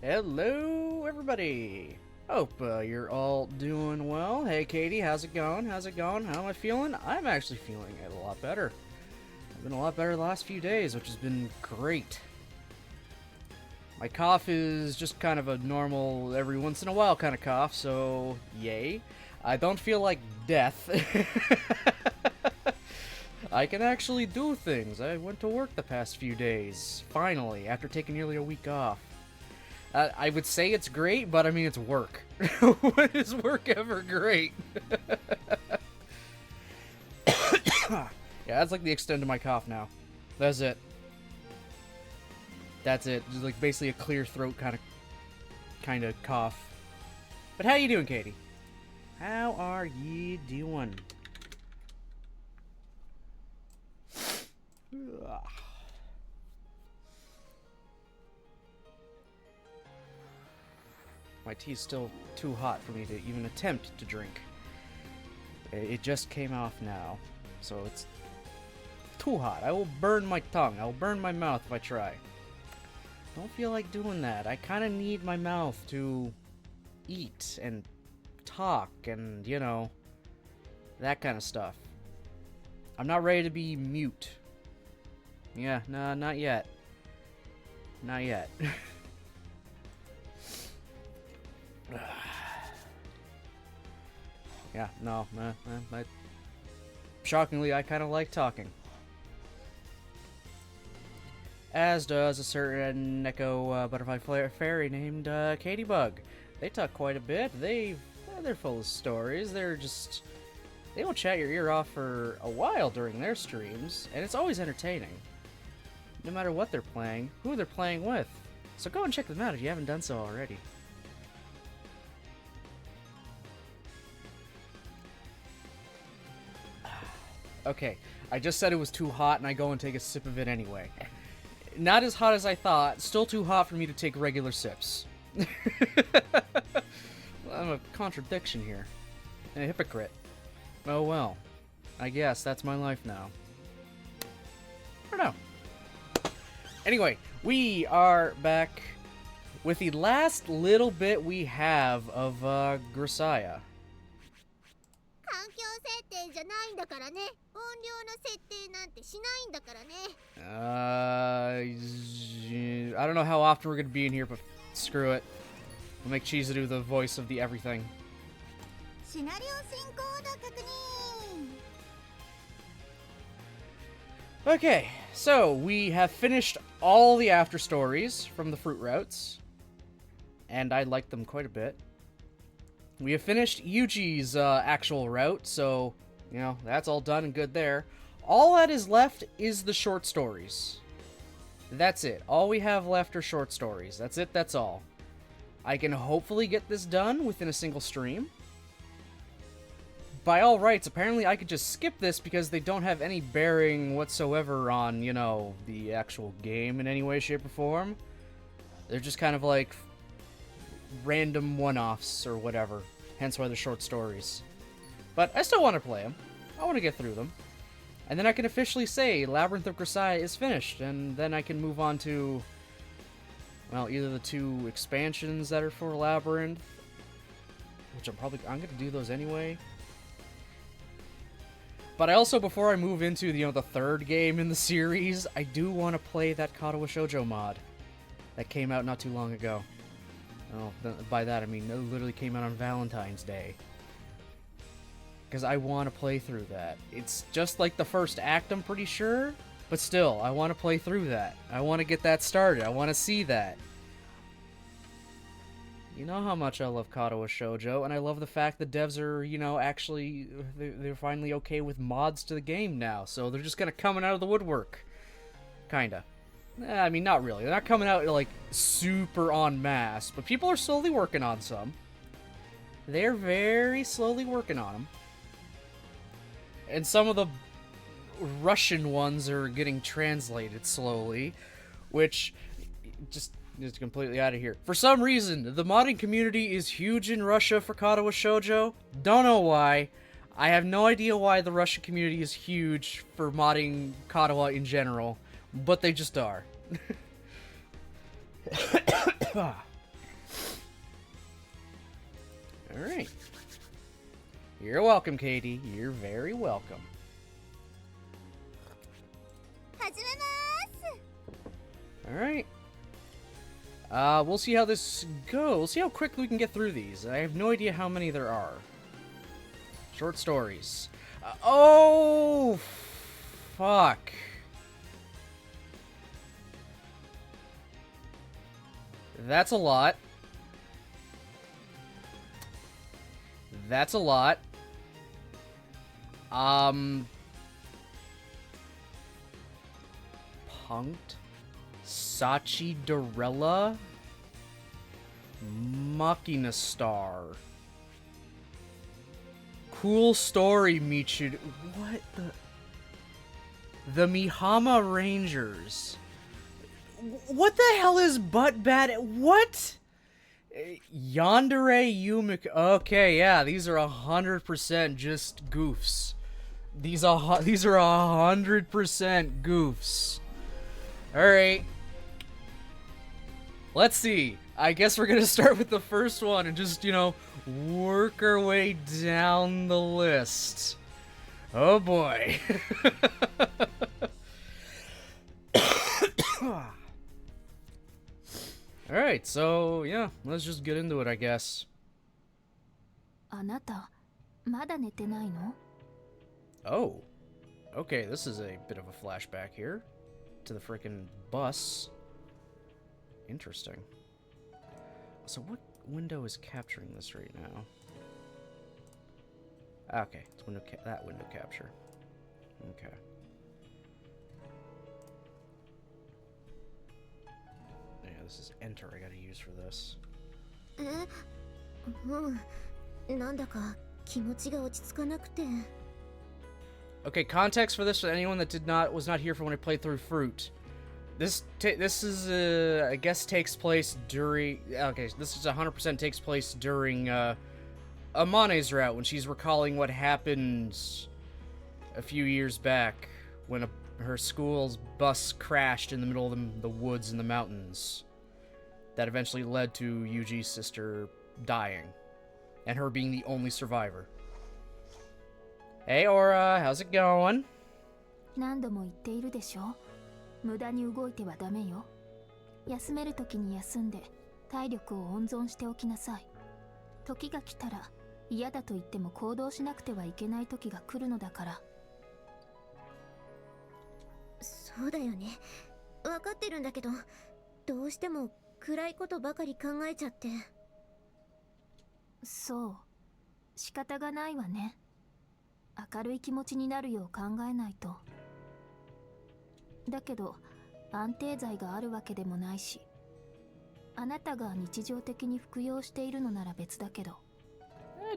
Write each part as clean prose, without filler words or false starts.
Hello, everybody. Hope you're all doing well. Hey, Katie, how's it going? How's it going? How am I feeling? I'm actually feeling a lot better. I've been a lot better the last few days, which has been great. My cough is just kind of a normal, every once in a while kind of cough, so yay. I don't feel like death. I can actually do things. I went to work the past few days, finally, after taking nearly a week off. I would say it's great, but I mean, it's work. When is work ever great? Yeah, that's like the extent of my cough now. That's it. That's it. Just like basically a clear throat kind of cough. But how you doing, Katie? How are you doing? My tea's still too hot for me to even attempt to drink. It just came off now, so it's too hot. I will burn my tongue. I will burn my mouth if I try. Don't feel like doing that. I kind of need my mouth to eat and talk and, you know, that kind of stuff. I'm not ready to be mute. Yeah, no, not yet. Not yet. Yeah, no, shockingly, I kind of like talking. As does a certain Neko butterfly fairy named Katybug. They talk quite a bit. They're full of stories. They will chat your ear off for a while during their streams, and it's always entertaining. No matter what they're playing, who they're playing with. So go and check them out if you haven't done so already. Okay, I just said it was too hot, and I go and take a sip of it anyway. Not as hot as I thought, still too hot for me to take regular sips. I'm a contradiction here. And a hypocrite. Oh well. I guess that's my life now. I don't know. Anyway, we are back with the last little bit we have of Grisaia. I don't know how often we're gonna be in here, but screw it. We'll make Cheese do the voice of the everything. Okay, so we have finished all the after stories from the fruit routes, and I like them quite a bit. We have finished Yuji's actual route, so, you know, that's all done and good there. All that is left is the short stories. That's it. All we have left are short stories. That's it, that's all. I can hopefully get this done within a single stream. By all rights, apparently I could just skip this because they don't have any bearing whatsoever on, you know, the actual game in any way, shape, or form. They're just kind of like random one-offs or whatever. Hence why they're short stories. But I still want to play them. I want to get through them. And then I can officially say Labyrinth of Grisaia is finished, and then I can move on to, well, either the 2 expansions that are for Labyrinth, which I'm going to do those anyway. But I also, before I move into, you know, the 3rd game in the series, I do want to play that Katawa Shoujo mod that came out not too long ago. Oh, by that I mean it literally came out on Valentine's Day. Because I want to play through that. It's just like the first act, I'm pretty sure. But still, I want to play through that. I want to get that started. I want to see that. You know how much I love Katawa Shoujo, and I love the fact the devs are, you know, actually, they're finally okay with mods to the game now. So they're just kind of coming out of the woodwork. Kinda. I mean, not really. They're not coming out, like, super en masse, but people are slowly working on some. They're very slowly working on them. And some of the Russian ones are getting translated slowly, which just completely out of here. For some reason, the modding community is huge in Russia for Katawa Shoujo. Don't know why. I have no idea why the Russian community is huge for modding Katawa in general, but they just are. Alright. You're welcome, Katie. You're very welcome. Alright. We'll see how this goes. We'll see how quickly we can get through these. I have no idea how many there are. Short stories. Oh! Fuck. That's a lot. That's a lot. Punked. Sachi Dorella. Machina Star. Cool story, Michu. What the? The Mihama Rangers. What the hell is Butt Bad? What? Yandere Yumiko. Okay, yeah, these are 100% just goofs. These are 100% goofs. Alright. Let's see. I guess we're gonna start with the first one and just, you know, work our way down the list. Oh boy. Alright, so, yeah, let's just get into it, I guess. Oh. Okay, this is a bit of a flashback here. To the frickin' bus. Interesting. So what window is capturing this right now? Okay, it's that window capture. Okay. Yeah, this is enter I gotta use for this. Okay, context for this for anyone that was not here for when I played through Fruit. This is I guess takes place during. Okay, this is 100% takes place during Amane's route when she's recalling what happened a few years back when her school's bus crashed in the middle of the woods in the mountains. That eventually led to Yuji's sister dying, and her being the only survivor. Hey, Aura, how's it going? 何度も言っているでしょ。無駄に動いてはダメよ。休めるときに休んで体力を温存しておきなさい。時が来たら嫌だと言っても行動しなくてはいけない時が来るのだから。そうだよね。わかってるんだけど、どうしても暗いことばかり考えちゃって。そう。仕方がないわね。明るい気持ちになるよう考えないと。だけど安定剤があるわけでもないし、あなたが日常的に服用しているのなら別だけど。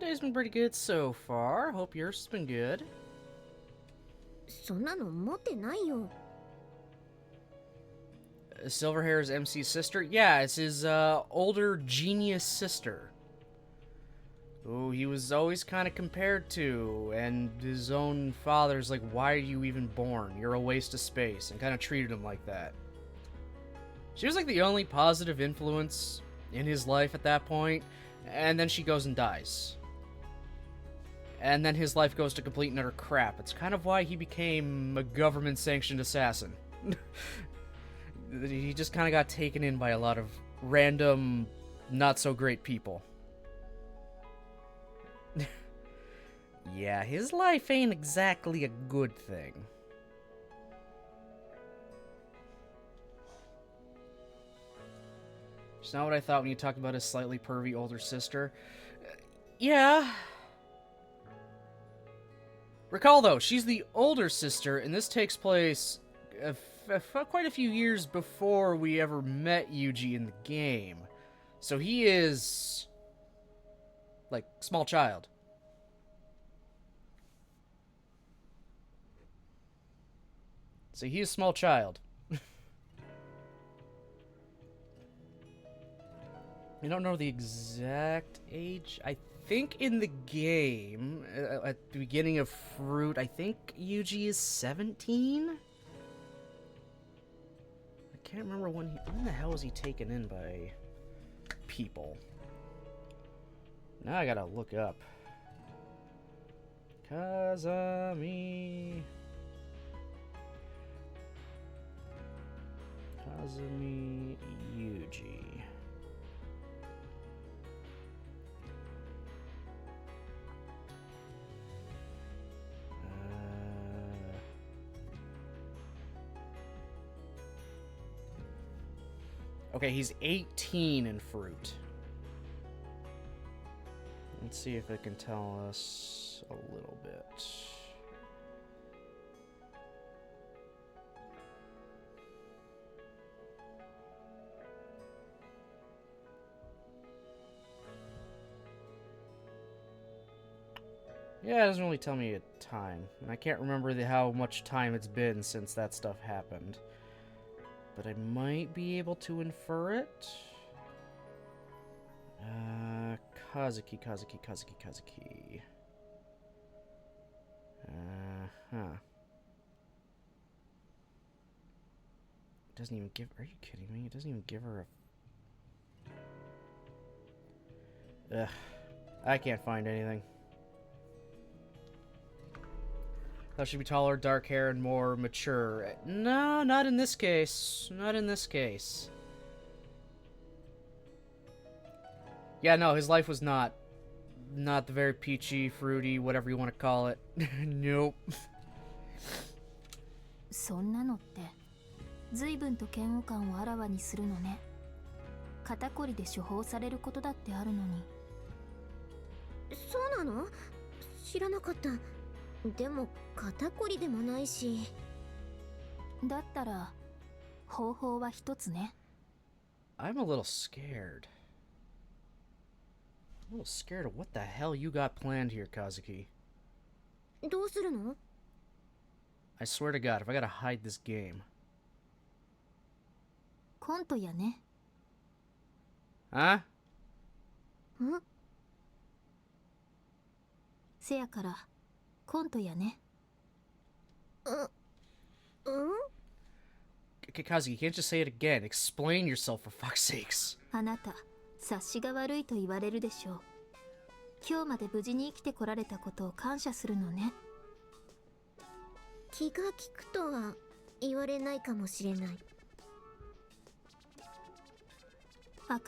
Day's been pretty good so far. Hope yours has been good. そんなの持ってないよ。Silverhair's MC's sister? Yeah, it's his older genius sister. Who he was always kind of compared to, and his own father's like, why are you even born? You're a waste of space, and kind of treated him like that. She was like the only positive influence in his life at that point, and then she goes and dies. And then his life goes to complete and utter crap. It's kind of why he became a government-sanctioned assassin. He just kind of got taken in by a lot of random, not-so-great people. Yeah, his life ain't exactly a good thing. It's not what I thought when you talked about his slightly pervy older sister. Yeah. Recall, though, she's the older sister, and this takes place quite a few years before we ever met Yuji in the game. So he is, like, small child. So he's a small child. I don't know the exact age. I think in the game, at the beginning of Fruit, I think Yuji is 17? I can't remember when the hell was he taken in by people? Now I gotta look up. Kazumi Yuji. Okay, he's 18 in Fruit. Let's see if it can tell us a little bit. Yeah, it doesn't really tell me a time. And I can't remember how much time it's been since that stuff happened. But I might be able to infer it. Kazuki. It doesn't even give... Are you kidding me? It doesn't even give her a... Ugh. I can't find anything. Thought she'd be taller, dark hair, and more mature. No, not in this case. Not in this case. Yeah, no, his life was not the very peachy, fruity, whatever you want to call it. Nope. そんなのって随分と嫌悪感をあらわにするのね。肩こりで処方されることだってあるのに。そうなの？知らなかった。でも肩こりでもないし。だったら方法は一つね。I'm a little scared. I'm a little scared of what the hell you got planned here, Kazuki. どうするの？ I swear to God, if I gotta hide this game. コントやね。Huh? ん？せやからコントやね。Kazuki, you can't just say it again. Explain yourself, for fuck's sakes. あなた察しが悪いと言われるでしょう。今日まで無事に生きてこられたことを感謝するのね。気が利くとは言われないかもしれない。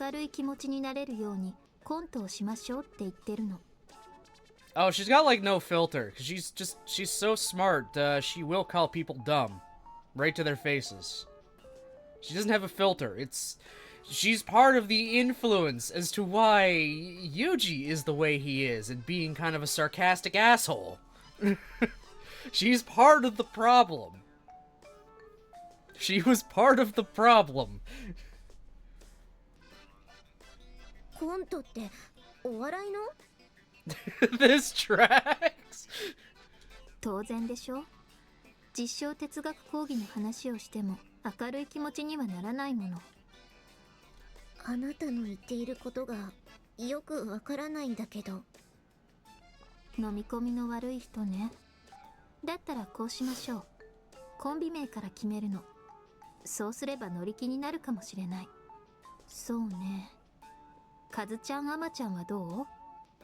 明るい気持ちになれるようにコントをしましょうって言ってるの。Oh, she's got like no filter. She's so smart. She will call people dumb, right to their faces. She doesn't have a filter. She's part of the influence as to why Yuji is the way he is and being kind of a sarcastic asshole. She's part of the problem. She was part of the problem. コントってお笑いの？ This tracks. 当然でしょ。実証哲学講義の話をしても明るい気持ちにはならないもの。あなたの言っていることがよくわからないんだけど。飲み込みの悪い人ね。だったらこうしましょう。コンビ名から決めるの。そうすれば乗り気になるかもしれない。そうね。カズちゃん、アマちゃんはどう？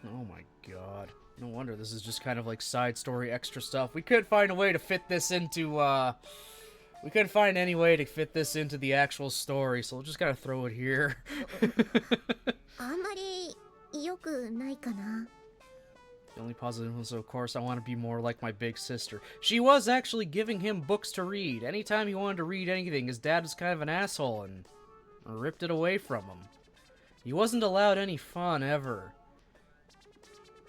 Oh my god. No wonder this is just kind of like side story extra stuff. We couldn't find a way to fit this into, we couldn't find any way to fit this into the actual story, so we'll just gotta throw it here. あんまり良くないかな。 The only positive was, of course, I want to be more like my big sister. She was actually giving him books to read. Anytime he wanted to read anything, his dad was kind of an asshole and ripped it away from him. He wasn't allowed any fun ever.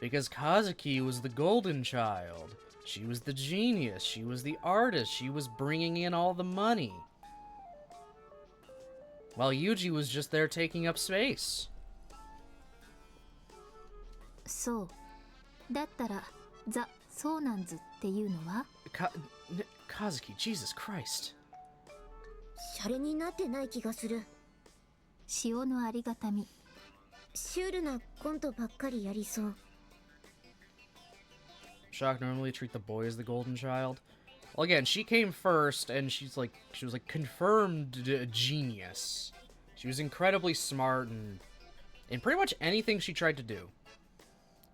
Because Kazuki was the golden child. She was the genius. She was the artist. She was bringing in all the money. While Yuji was just there taking up space. そう。だったら、ザ・ソーナンズっていうのは？ Kazuki, Jesus Christ. シャレになってない気がする。塩のありがたみ。シュールなコントばっかりやりそう。Shock normally treat the boy as the golden child. Well, again, she came first, and she was like confirmed genius. She was incredibly smart in pretty much anything she tried to do.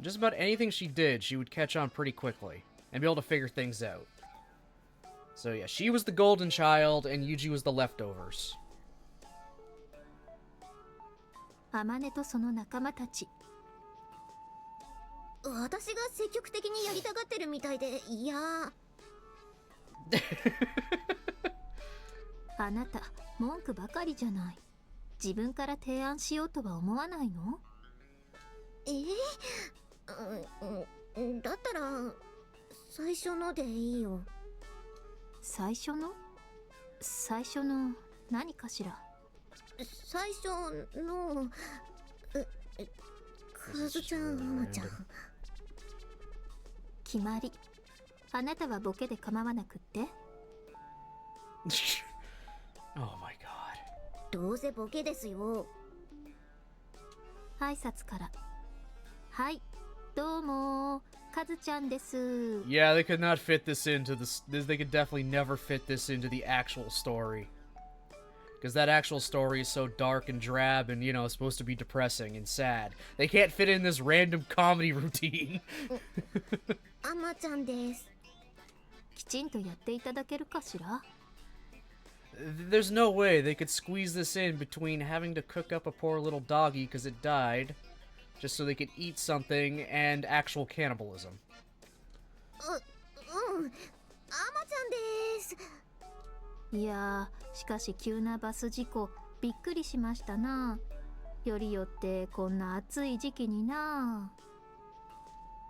Just about anything she did, she would catch on pretty quickly and be able to figure things out. So yeah, she was the golden child and Yuji was the leftovers. あまねとその仲間たち。私が積極的にやりたがってるみたいで、いや。あなた、文句ばかりじゃない。自分から提案しようとは思わないの？だったら最初のでいいよ。最初の何かしら？最初のカズちゃん、ママちゃん。決まり。あなたはボケで構わなくって。Oh my god. どうせボケですよ。挨拶から。はい、どうも、カズちゃんです。Yeah, they could not fit this into this. They could definitely never fit this into the actual story. Because that actual story is so dark and drab and, you know, supposed to be depressing and sad. They can't fit in this random comedy routine. アマちゃんです。きちんとやっていただけるかしら？ There's no way they could squeeze this in between having to cook up a poor little doggy because it died, just so they could eat something, and actual cannibalism. アマちゃんです。いやー、しかし急なバス事故、びっくりしましたな。よりよってこんな暑い時期にな。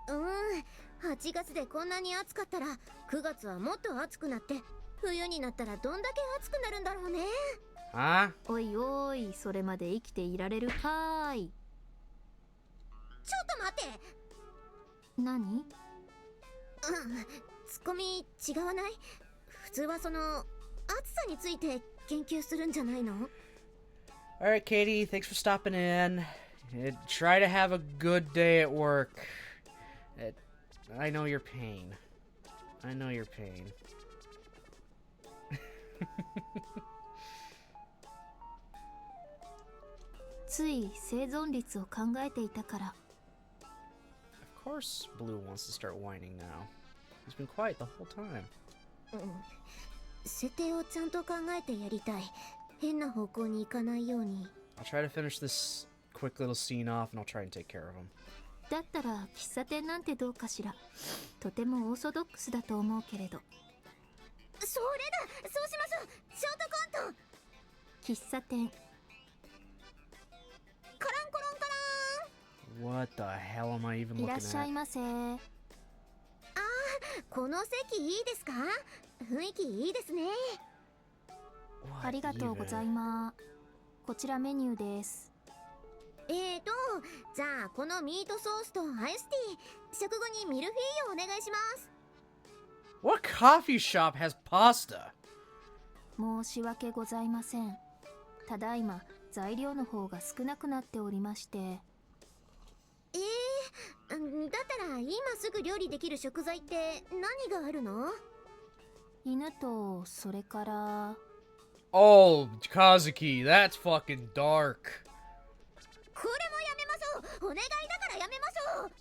8月でこんなに暑かったら9月はもっと暑くなって冬になったらどんだけ暑くなるんだろうね。Huh? おいおい、それまで生きていられるかーい。ちょっと待って。何？ツッコミ違わない？普通はその暑さについて研究するんじゃないの？ Alright, Katie, thanks for stopping in. Try to have a good day at work. I know your pain. I know your pain. つい生存率を考えていたから。Of course, Blue wants to start whining now. He's been quiet the whole time. 設定をちゃんと考えてやりたい。変な方向に行かないように。I'll try to finish this quick little scene off and I'll try and take care of him. だったら喫茶店なんてどうかしら。とてもオーソドックスだと思うけれど。それだ、そうしましょう。ショートコント。喫茶店。カランコロンカラン。 What the hell am I even い looking らっしゃい at? ませ。この席いいですか？雰囲気いいですね。ありがとうございます。こちらメニューです。じゃあこのミートソースとアイスティー、食後にミルフィーユをお願いします。 What coffee shop has pasta? 申し訳ございません。ただいま材料の方が少なくなっておりまして。だったら今すぐ料理できる食材って何があるの？犬とそれから。 Oh, Kazuki, that's fucking dark. これもやめましょう。お願いだからやめましょう。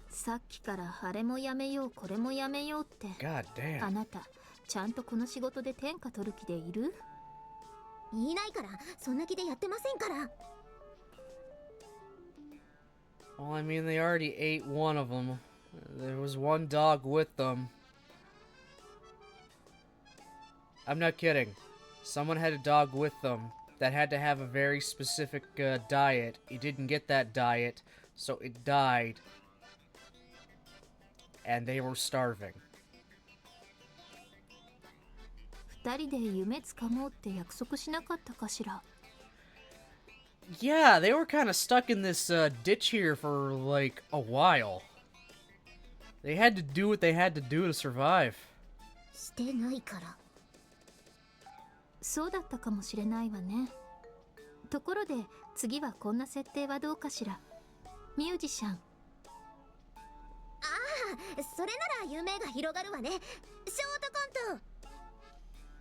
さっきからあれもやめようこれもやめようって。 God あ damn. なたちゃんとこの仕事で天下取る気でいる？いないから、そんな気でやってませんから。 Well, I mean, they already ate one of them. There was one dog with them. I'm not kidding. Someone had a dog with them that had to have a very specific diet. It didn't get that diet, so it died. And they were starving. 二人で夢つかもうって約束しなかったかしら。 Yeah, they were kind of stuck in this ditch here for, like, a while. They had to do what they had to do to survive. してないから。そうだったかもしれないわね。ところで次はこんな設定はどうかしら。ミュージシャン。それなら夢が広がるわね。ショートコント。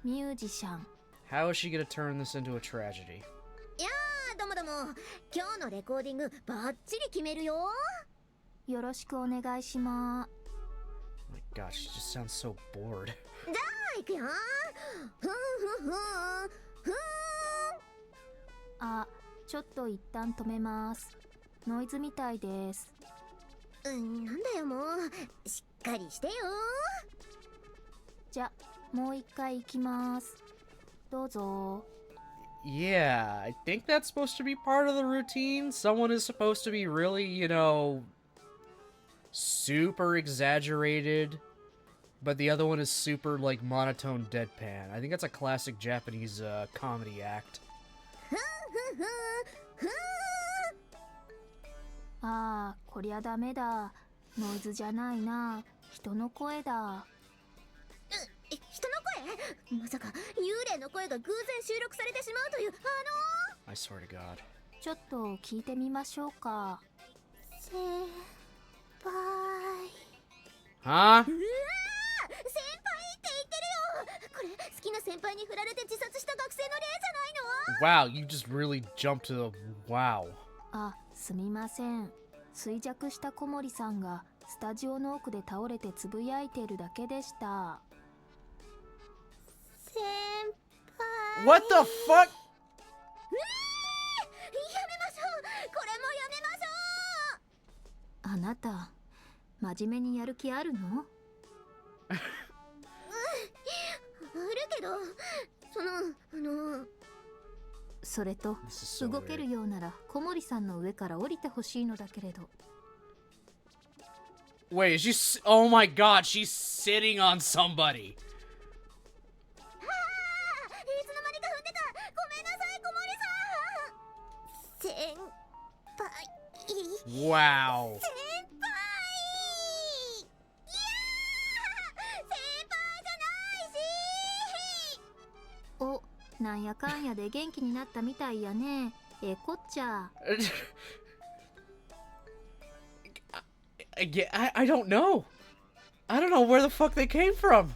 ミュージシャン。 How is she gonna turn this into a tragedy? いやー、どうもどうも。今日のレコーディングバッチリ決めるよ。よろしくお願いします。 My God, she just sounds so bored. じゃあ行くよ。ふんふんふんふん。あ、ちょっと一旦止めます。ノイズみたいです。なんだよもう、しっかりしてよ。じゃ、もう一回行きます。どうぞ。 Yeah, I think that's supposed to be part of the routine. Someone is supposed to be really, you know, super exaggerated, but the other one is super, like, monotone deadpan. I think that's a classic Japanese comedy act. ふんふんふんふん。ああ、こりゃダメだ。ノイズじゃないな。人の声だ。人の声？まさか幽霊の声が偶然収録されてしまうというI swear to God. ちょっと聞いてみましょうか。先輩。Huh? うわー、先輩って言ってるよ。これ好きな先輩に振られて自殺した学生の例じゃないの？ Wow, you just really jumped to the... Wow. あ、すみません。衰弱した小森さんがスタジオの奥で倒れてつぶやいているだけでした。先輩。 What the fuck? やめましょう。これもやめましょう。あなた、真面目にやる気あるの？あるけど、それと This is so 動ける weird. ようなら小森さんの上から降りてほしいのだけれど。 Wait, is she... Oh my God, she's sitting on somebody. いつの間にか踏んでた。ごめんなさい、小森さん。先輩。 Wow. 先輩。いやー、先輩じゃないし。お、なんやかんやで元気になったみたいやね。ええこっちゃ。I don't know. I don't know where the fuck they came from.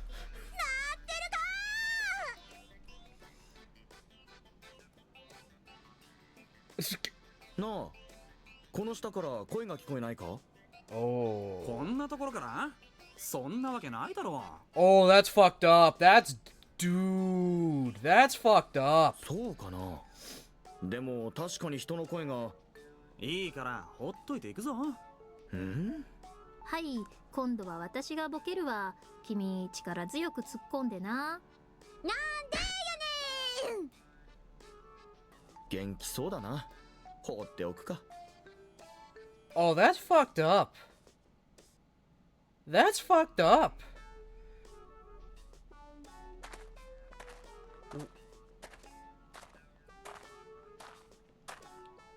なあ、この下から声が聞こえないか？ Oh. こんなところからそんなわけないだろ Oh, that's fucked up. That's... Dude, that's fucked up. そうかな。でも確かに人の声が。う。いいからほっといていくぞ。ん？はい、今度は私がボケるわ。君、力強く突っ込んでな。なんでやねん。元気そうだな。放っておくか。 Oh, that's fucked up. That's fucked up.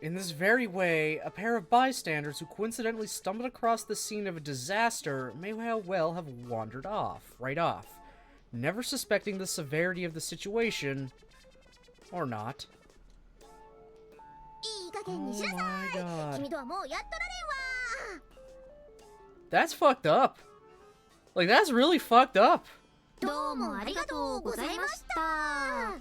In this very way, a pair of bystanders who coincidentally stumbled across the scene of a disaster may well have wandered off, right off, never suspecting the severity of the situation, or not. いい加減にしなさ Oh my い。 god. 君とはもうやっとられんわ。 That's fucked up. Like, that's really fucked up. どうもありがとうございました。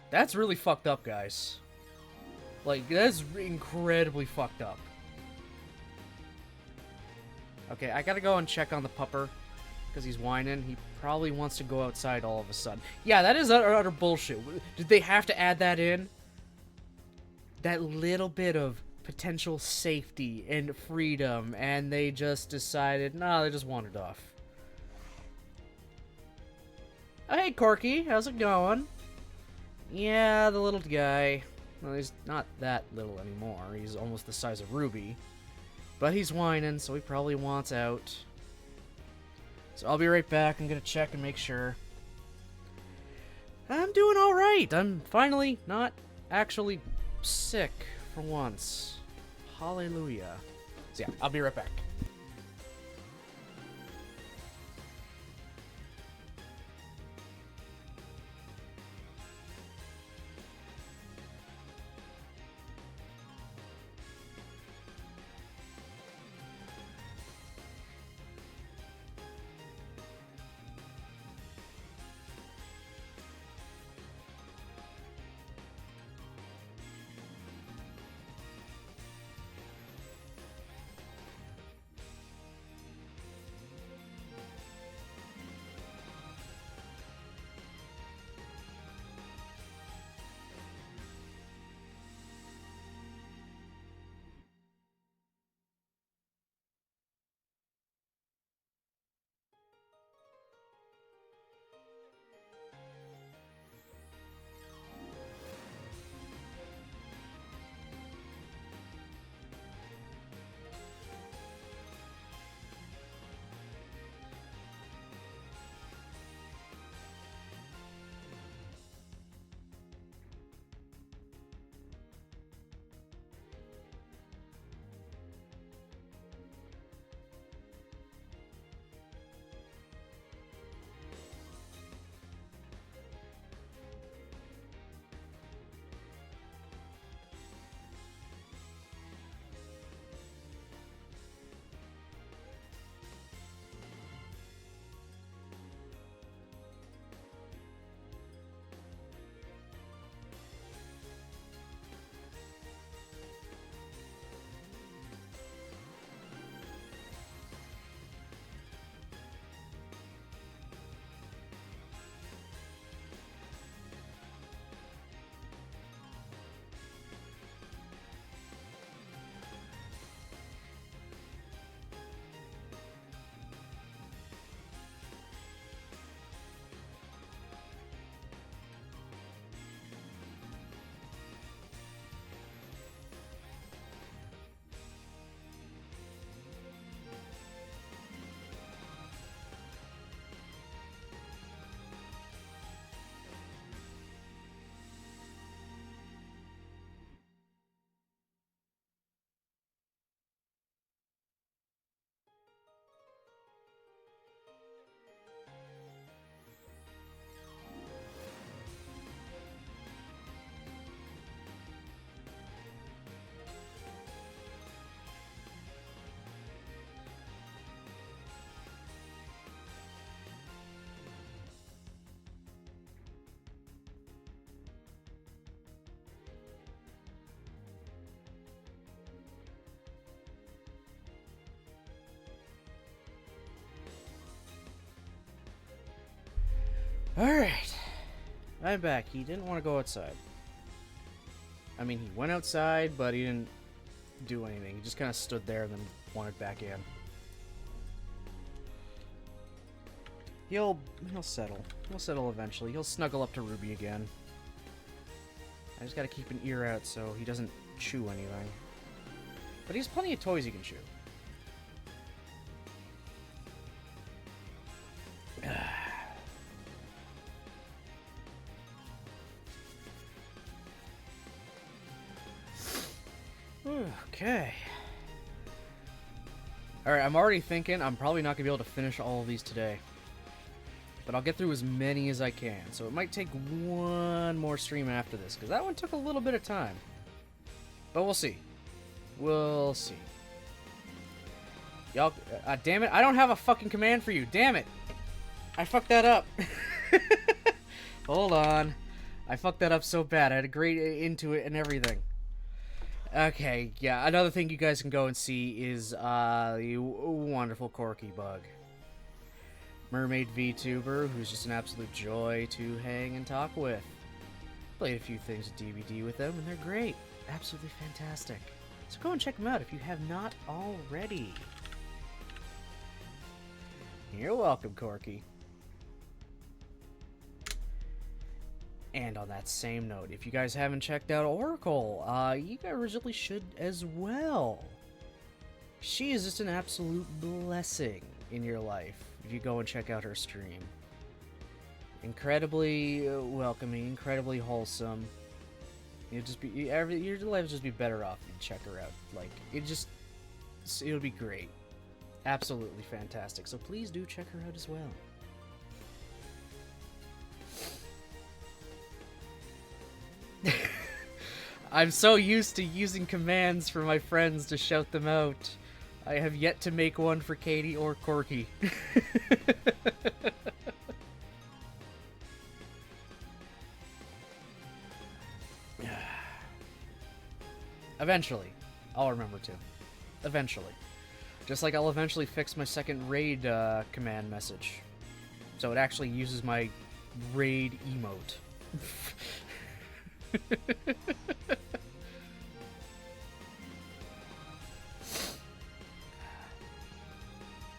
That's really fucked up, guys. Like, that's incredibly fucked up. Okay, I gotta go and check on the pupper, because he's whining. He probably wants to go outside all of a sudden. Yeah, that is utter bullshit. Did they have to add that in? That little bit of potential safety and freedom, and they just decided, no, they just wandered off. Oh, hey, Corky, how's it going? Yeah, the little guy. Well, he's not that little anymore. He's almost the size of Ruby. But he's whining, so he probably wants out. So I'll be right back. I'm gonna check and make sure. I'm doing alright. I'm finally not actually sick for once. Hallelujah. So yeah, I'll be right back. Alright. I'm back. He didn't want to go outside. I mean, he went outside, but he didn't do anything. He just kind of stood there and then wanted back in. He'll settle. He'll settle eventually. He'll snuggle up to Ruby again. I just gotta keep an ear out so he doesn't chew anything. But he has plenty of toys he can chew. Okay. Alright, I'm already thinking I'm probably not going to be able to finish all of these today. But I'll get through as many as I can. So it might take one more stream after this, because that one took a little bit of time. But we'll see. We'll see. Y'all, damn it, I don't have a fucking command for you. Damn it. I fucked that up. Hold on. I fucked that up so bad. I had a great Intuit and everything. Okay, yeah, another thing you guys can go and see is the wonderful Corky Bug. Mermaid VTuber, who's just an absolute joy to hang and talk with. Played a few things at DVD with them, and they're great. Absolutely fantastic. So go and check them out if you have not already. You're welcome, Corky. And on that same note, if you guys haven't checked out Oracle, you guys really should as well. She is just an absolute blessing in your life if you go and check out her stream. Incredibly welcoming, incredibly wholesome. Your life would just be better off if you check her out. Like, it would be great. Absolutely fantastic. So please do check her out as well. I'm so used to using commands for my friends to shout them out. I have yet to make one for Katie or Corky. Eventually. I'll remember to. Eventually. Just like I'll eventually fix my second raid command message. So it actually uses my raid emote.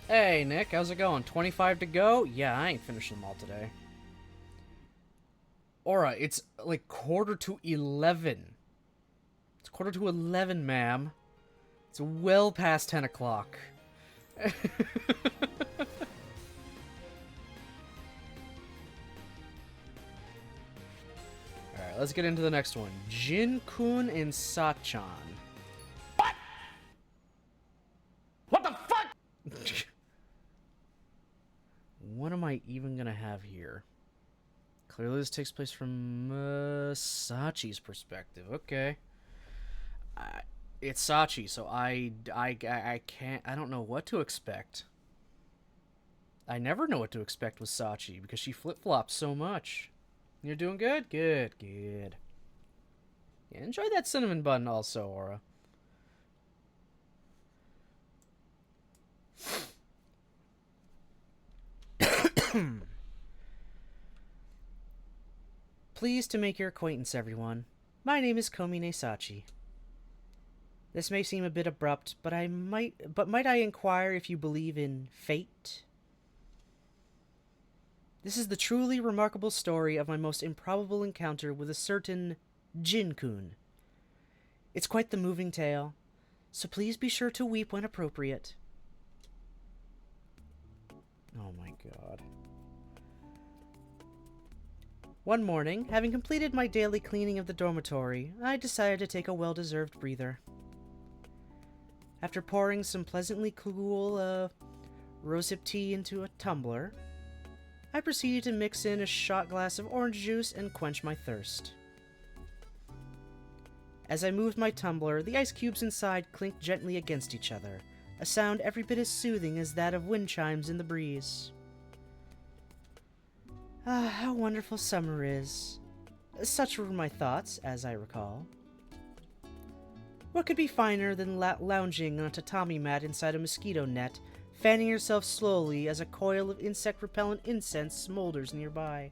Hey Nick, how's it going? 25 to go? Yeah, I ain't finishing them all today. Aura, it's like 11:45. It's 11:45, ma'am. It's well past 10 o'clock. Alright, let's get into the next one. Jin-kun and Sachan. What the fuck? What am I even gonna have here? Clearly this takes place from Sachi's perspective. Okay. It's Sachi, so I can't... I don't know what to expect. I never know what to expect with Sachi, because she flip-flops so much. You're doing good? Good, good. Yeah, enjoy that cinnamon bun also, Aura. Pleased to make your acquaintance, everyone. My name is Komine Sachi. This may seem a bit abrupt, but might I inquire if you believe in fate? This is the truly remarkable story of my most improbable encounter with a certain Jin-kun. It's quite the moving tale, so please be sure to weep when appropriate. Oh my god. One morning, having completed my daily cleaning of the dormitory, I decided to take a well-deserved breather. After pouring some pleasantly cool, rosehip tea into a tumbler, I proceeded to mix in a shot glass of orange juice and quench my thirst. As I moved my tumbler, the ice cubes inside clinked gently against each other, a sound every bit as soothing as that of wind chimes in the breeze. Ah, how wonderful summer is. Such were my thoughts, as I recall. What could be finer than lounging on a tatami mat inside a mosquito net, fanning yourself slowly as a coil of insect-repellent incense smolders nearby?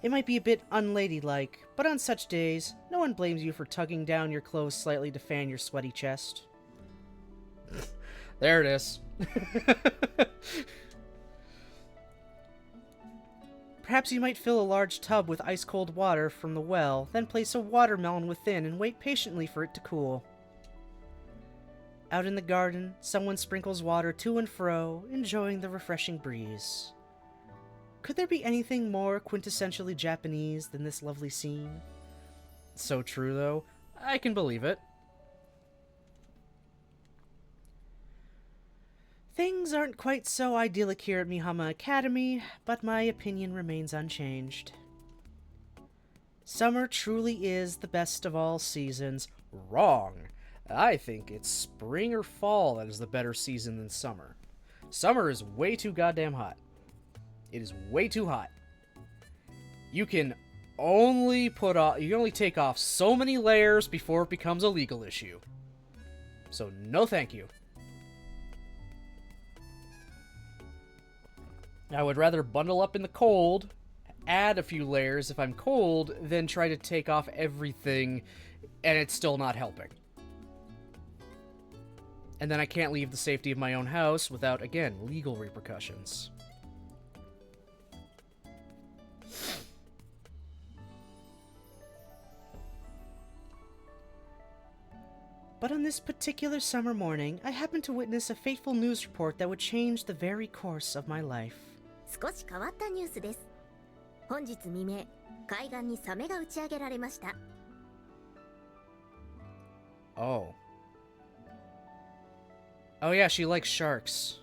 It might be a bit unladylike, but on such days, no one blames you for tugging down your clothes slightly to fan your sweaty chest. There it is. Perhaps you might fill a large tub with ice-cold water from the well, then place a watermelon within and wait patiently for it to cool. Out in the garden, someone sprinkles water to and fro, enjoying the refreshing breeze. Could there be anything more quintessentially Japanese than this lovely scene? So true, though. I can believe it. Things aren't quite so idyllic here at Mihama Academy, but my opinion remains unchanged. Summer truly is the best of all seasons. Wrong. I think it's spring or fall that is the better season than summer. Summer is way too goddamn hot. It is way too hot. You can only take off so many layers before it becomes a legal issue. So no thank you. I would rather bundle up in the cold, add a few layers if I'm cold, than try to take off everything and it's still not helping. And then I can't leave the safety of my own house without, again, legal repercussions. But on this particular summer morning, I happened to witness a fateful news report that would change the very course of my life. 少し変わったニュースです。本日未明、海岸にサメが打ち上げられました。Oh. Oh yeah, she likes sharks.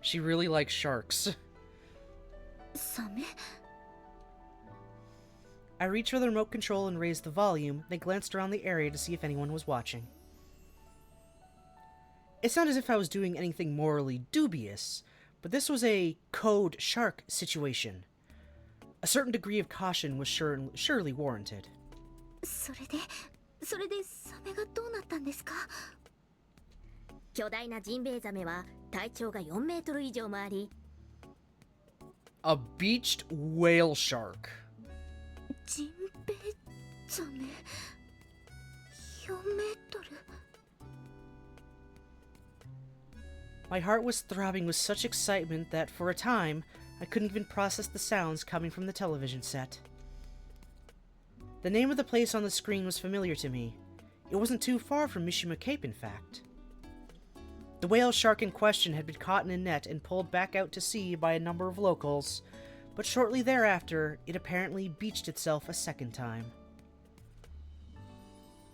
She really likes sharks. サメ? I reached for the remote control and raised the volume, then glanced around the area to see if anyone was watching. It's not as if I was doing anything morally dubious, but this was a code shark situation. A certain degree of caution was surely warranted. それでサメがどうなったんですか? 巨大なジンベエザメは体長が4メートル以上もあり、 A beached whale shark. ジンベエザメ4メートル? My heart was throbbing with such excitement that, for a time, I couldn't even process the sounds coming from the television set. The name of the place on the screen was familiar to me. It wasn't too far from Mishima Cape, in fact. The whale shark in question had been caught in a net and pulled back out to sea by a number of locals, but shortly thereafter, it apparently beached itself a second time.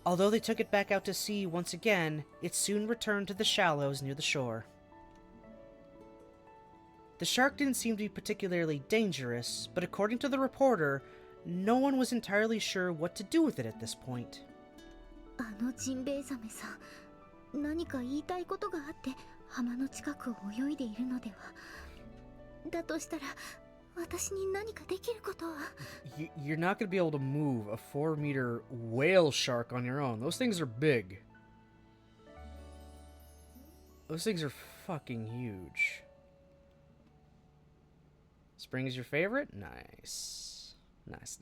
Although they took it back out to sea once again, it soon returned to the shallows near the shore. The shark didn't seem to be particularly dangerous, but according to the reporter, no one was entirely sure what to do with it at this point. あのジンベエザメさん、何か言いたいことがあって浜の近くを泳いでいるのでは。だとしたら私に何かできることは。 You're not going to be able to move a 4-meter whale shark on your own. Those things are big. Those things are fucking huge. Spring is your favorite? Nice. Nice.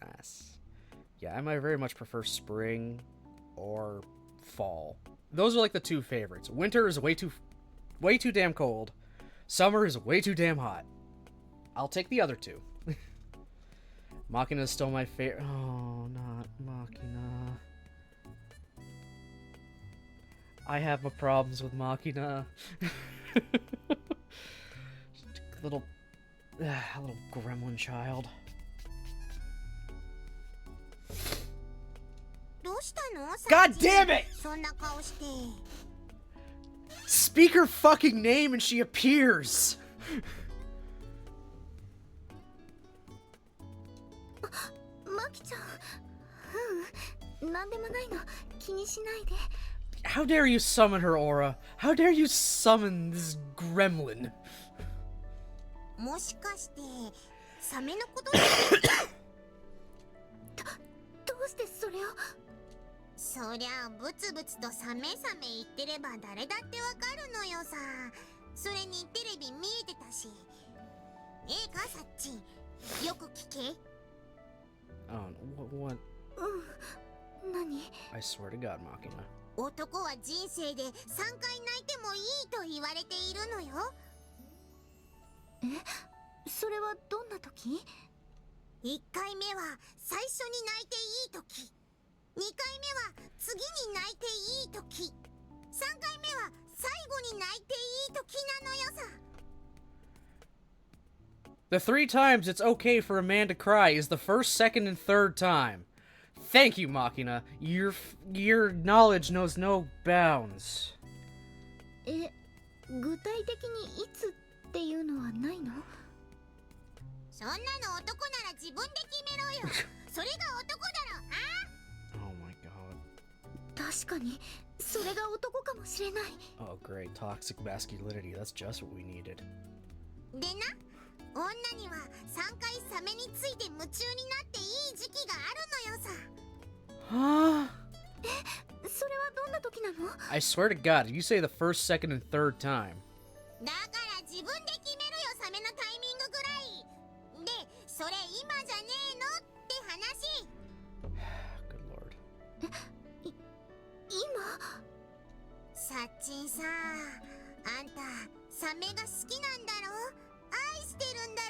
Yeah, I might very much prefer spring or fall. Those are like the two favorites. Winter is way too damn cold. Summer is way too damn hot. I'll take the other two. Machina is still my favorite. Oh, not Machina. I have my problems with Machina. little gremlin child. どうしたの? God damn it! そんな顔して。 Speak her fucking name and she appears! マキちゃん。なんでもないの。気にしないで。 How dare you summon her aura? How dare you summon this gremlin? もしかしてサメのことどうしてそれを。そりゃブツブツとサメ言ってれば誰だってわかるのよさ。それにテレビ見えてたし。ええかサッチ、よく聞け。Oh, what? 何？ I swear to God, Machina. 男は人生で3回泣いてもいいと言われているのよ。それはどんな時1回目は最初に泣いていい時、2回目は次に泣いていい時、3回目は最後に泣いていい時なのよさ。 The 3 times it's okay for a man to cry is the first, second, and third time. Thank you, Machina. Your knowledge knows no bounds. 具体的にいつっていうのはないの？そんなの男なら自分で決めろよ。それが男だろ。 Oh my god. 確かにそれが男かもしれない。 Oh great, toxic masculinity. That's just what we needed. でな、女には3回サメについて夢中になっていい時期があるのよさ。 Huh? それはどんな時なの？ I swear to God, you say the first, second, and third time. だから自分で決めろよ、サメのタイミングぐらい。で、それ今じゃねえのって話。 Good lord. 今？さっちんさ、あんたサメが好きなんだろ？愛してるんだ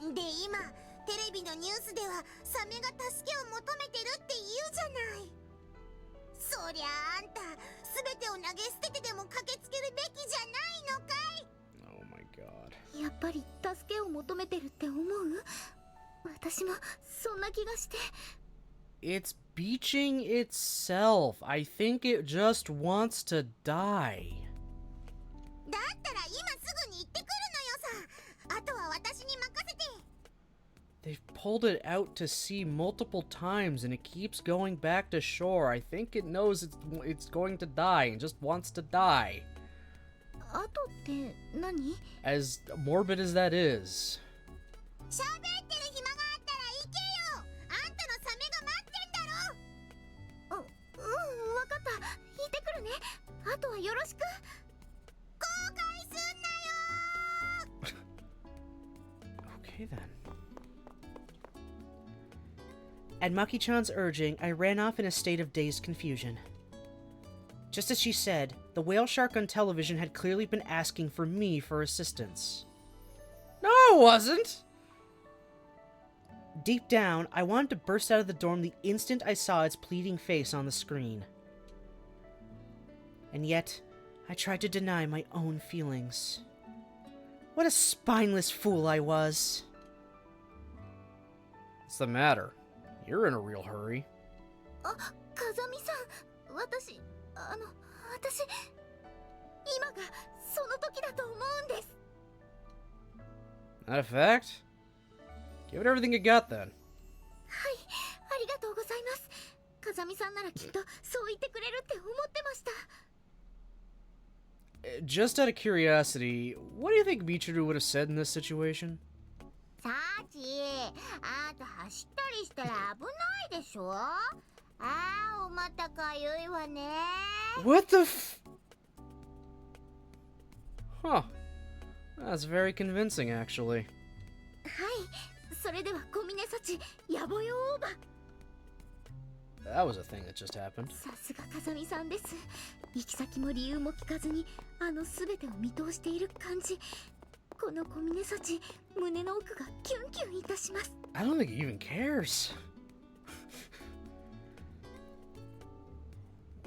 ろ？で、今テレビのニュースではサメが助けを求めてるって言うじゃない。そりゃあんた全てを投げ捨ててでも駆けつけるべきじゃないのかい？ Oh my god. やっぱり助けを求めてるって思う？私もそんな気がして。 It's beaching itself. I think it just wants to die. だったら今すぐに行ってくるのよさ。あとは私に任せて。 They've pulled it out to sea multiple times and it keeps going back to shore. I think it knows it's going to die and just wants to die. あとって何？ As morbid as that is. 喋ってる暇があったら行けよ。あんたのサメが待ってんだろ。わかった。行ってくるね。あとはよろしく。後悔すんなよ。 Okay then. At Maki-chan's urging, I ran off in a state of dazed confusion. Just as she said, the whale shark on television had clearly been asking for me for assistance. No, it wasn't! Deep down, I wanted to burst out of the dorm the instant I saw its pleading face on the screen. And yet, I tried to deny my own feelings. What a spineless fool I was. What's the matter? You're in a real hurry. あ、風見さん、私今がその時だと思うんです。 That a fact? Give it everything you got then. はい、ありがとうございます。風見さんならきっとそう言ってくれるって思ってました。 Just out of curiosity, what do you think Michiru would have said in this situation? サチ、あんた走ったりしたら危ないでしょ。ああ、お股かゆいわね。 What the Huh. That's very convincing, actually. はい、それでは小峰幸、野暮用オーバー。 That was a thing that just happened. さすが風見さんです。行き先も理由も聞かずに、全てを見通している感じ。この小峰幸、胸の奥がキュンキュンいたします。 I don't think he even cares.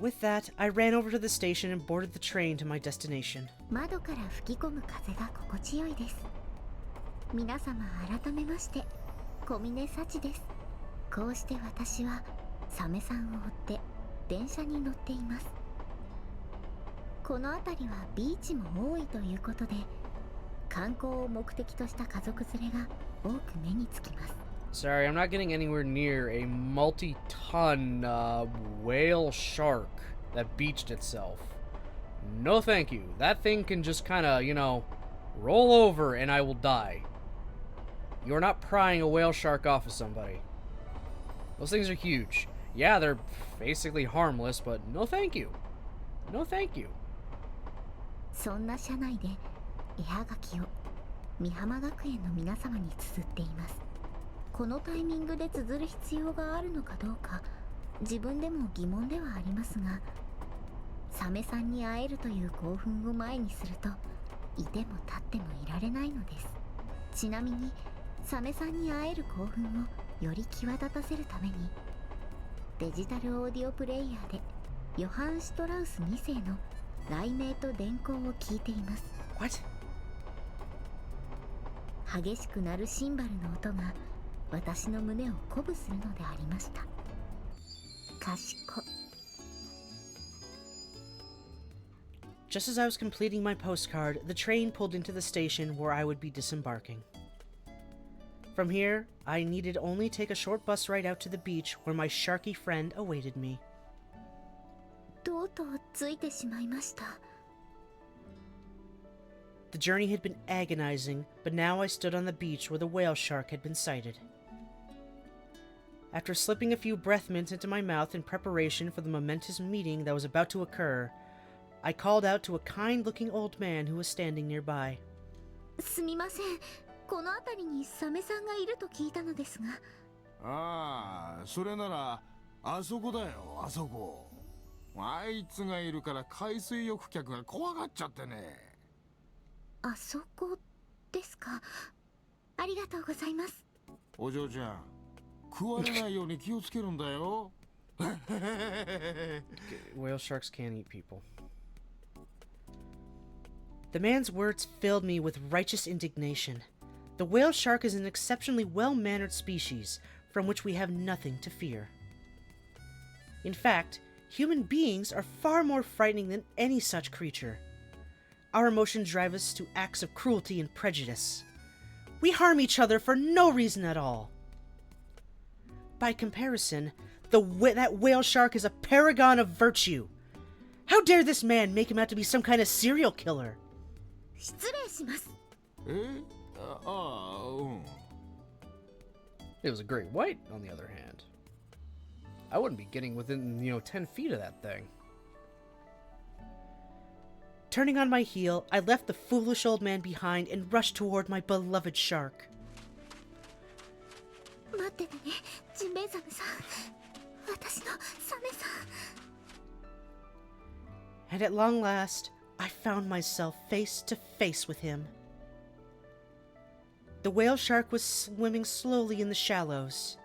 With that, I ran over to the station and boarded the train to my destination. 窓から吹き込む風が心地よいです。皆様改めまして、小峰幸です。こうして私はサメさんを追って電車に乗っています。この辺りはビーチも多いということで、観光を目的とした家族連れが多く目につきます。 Sorry, I'm not getting anywhere near a multi-ton whale shark that beached itself. No thank you. That thing can just kind of, roll over and I will die. You're not prying a whale shark off of somebody. Those things are huge. Yeah, they're basically harmless, but no thank you. No thank you. そんな車内で絵はがきを美浜学園の皆様に綴っています。このタイミングで綴る必要があるのかどうか自分でも疑問ではありますが、サメさんに会えるという興奮を前にするといても立ってもいられないのです。ちなみにサメさんに会える興奮をより際立たせるためにデジタルオーディオプレイヤーでヨハン・シュトラウス2世の雷鳴と電光を聞いています。 What? 激しく鳴るシンバルの音が私の胸を鼓舞するのでありました。賢。 Just as I was completing my postcard, the train pulled into the station where I would be disembarking. From here, I needed only take a short bus ride out to the beach where my sharky friend awaited me. とうとうついてしまいました。 The journey had been agonizing, but now I stood on the beach where the whale shark had been sighted. After slipping a few breath mints into my mouth in preparation for the momentous meeting that was about to occur, I called out to a kind-looking old man who was standing nearby. すみません、この辺りにサメさんがいると聞いたのですが。ああ、それならあそこだよ、あそこ。あいつがいるから海水浴客が怖がっちゃってね。あそこですか。ありがとうございます。お嬢ちゃん、食われないように気をつけるんだよ。Whale sharks can't eat people. The man's words filled me with righteous indignation. The whale shark is an exceptionally well-mannered species, from which we have nothing to fear. In fact, human beings are far more frightening than any such creature. Our emotions drive us to acts of cruelty and prejudice. We harm each other for no reason at all. By comparison, that whale shark is a paragon of virtue. How dare this man make him out to be some kind of serial killer? 失礼します。It was a great white, on the other hand. I wouldn't be getting within, 10 feet of that thing. Turning on my heel, I left the foolish old man behind and rushed toward my beloved shark. 待っててね、ジンベエザメさん。私のサメさん。 And at long last, I found myself face to face with him. The whale shark was swimming slowly in the shallows.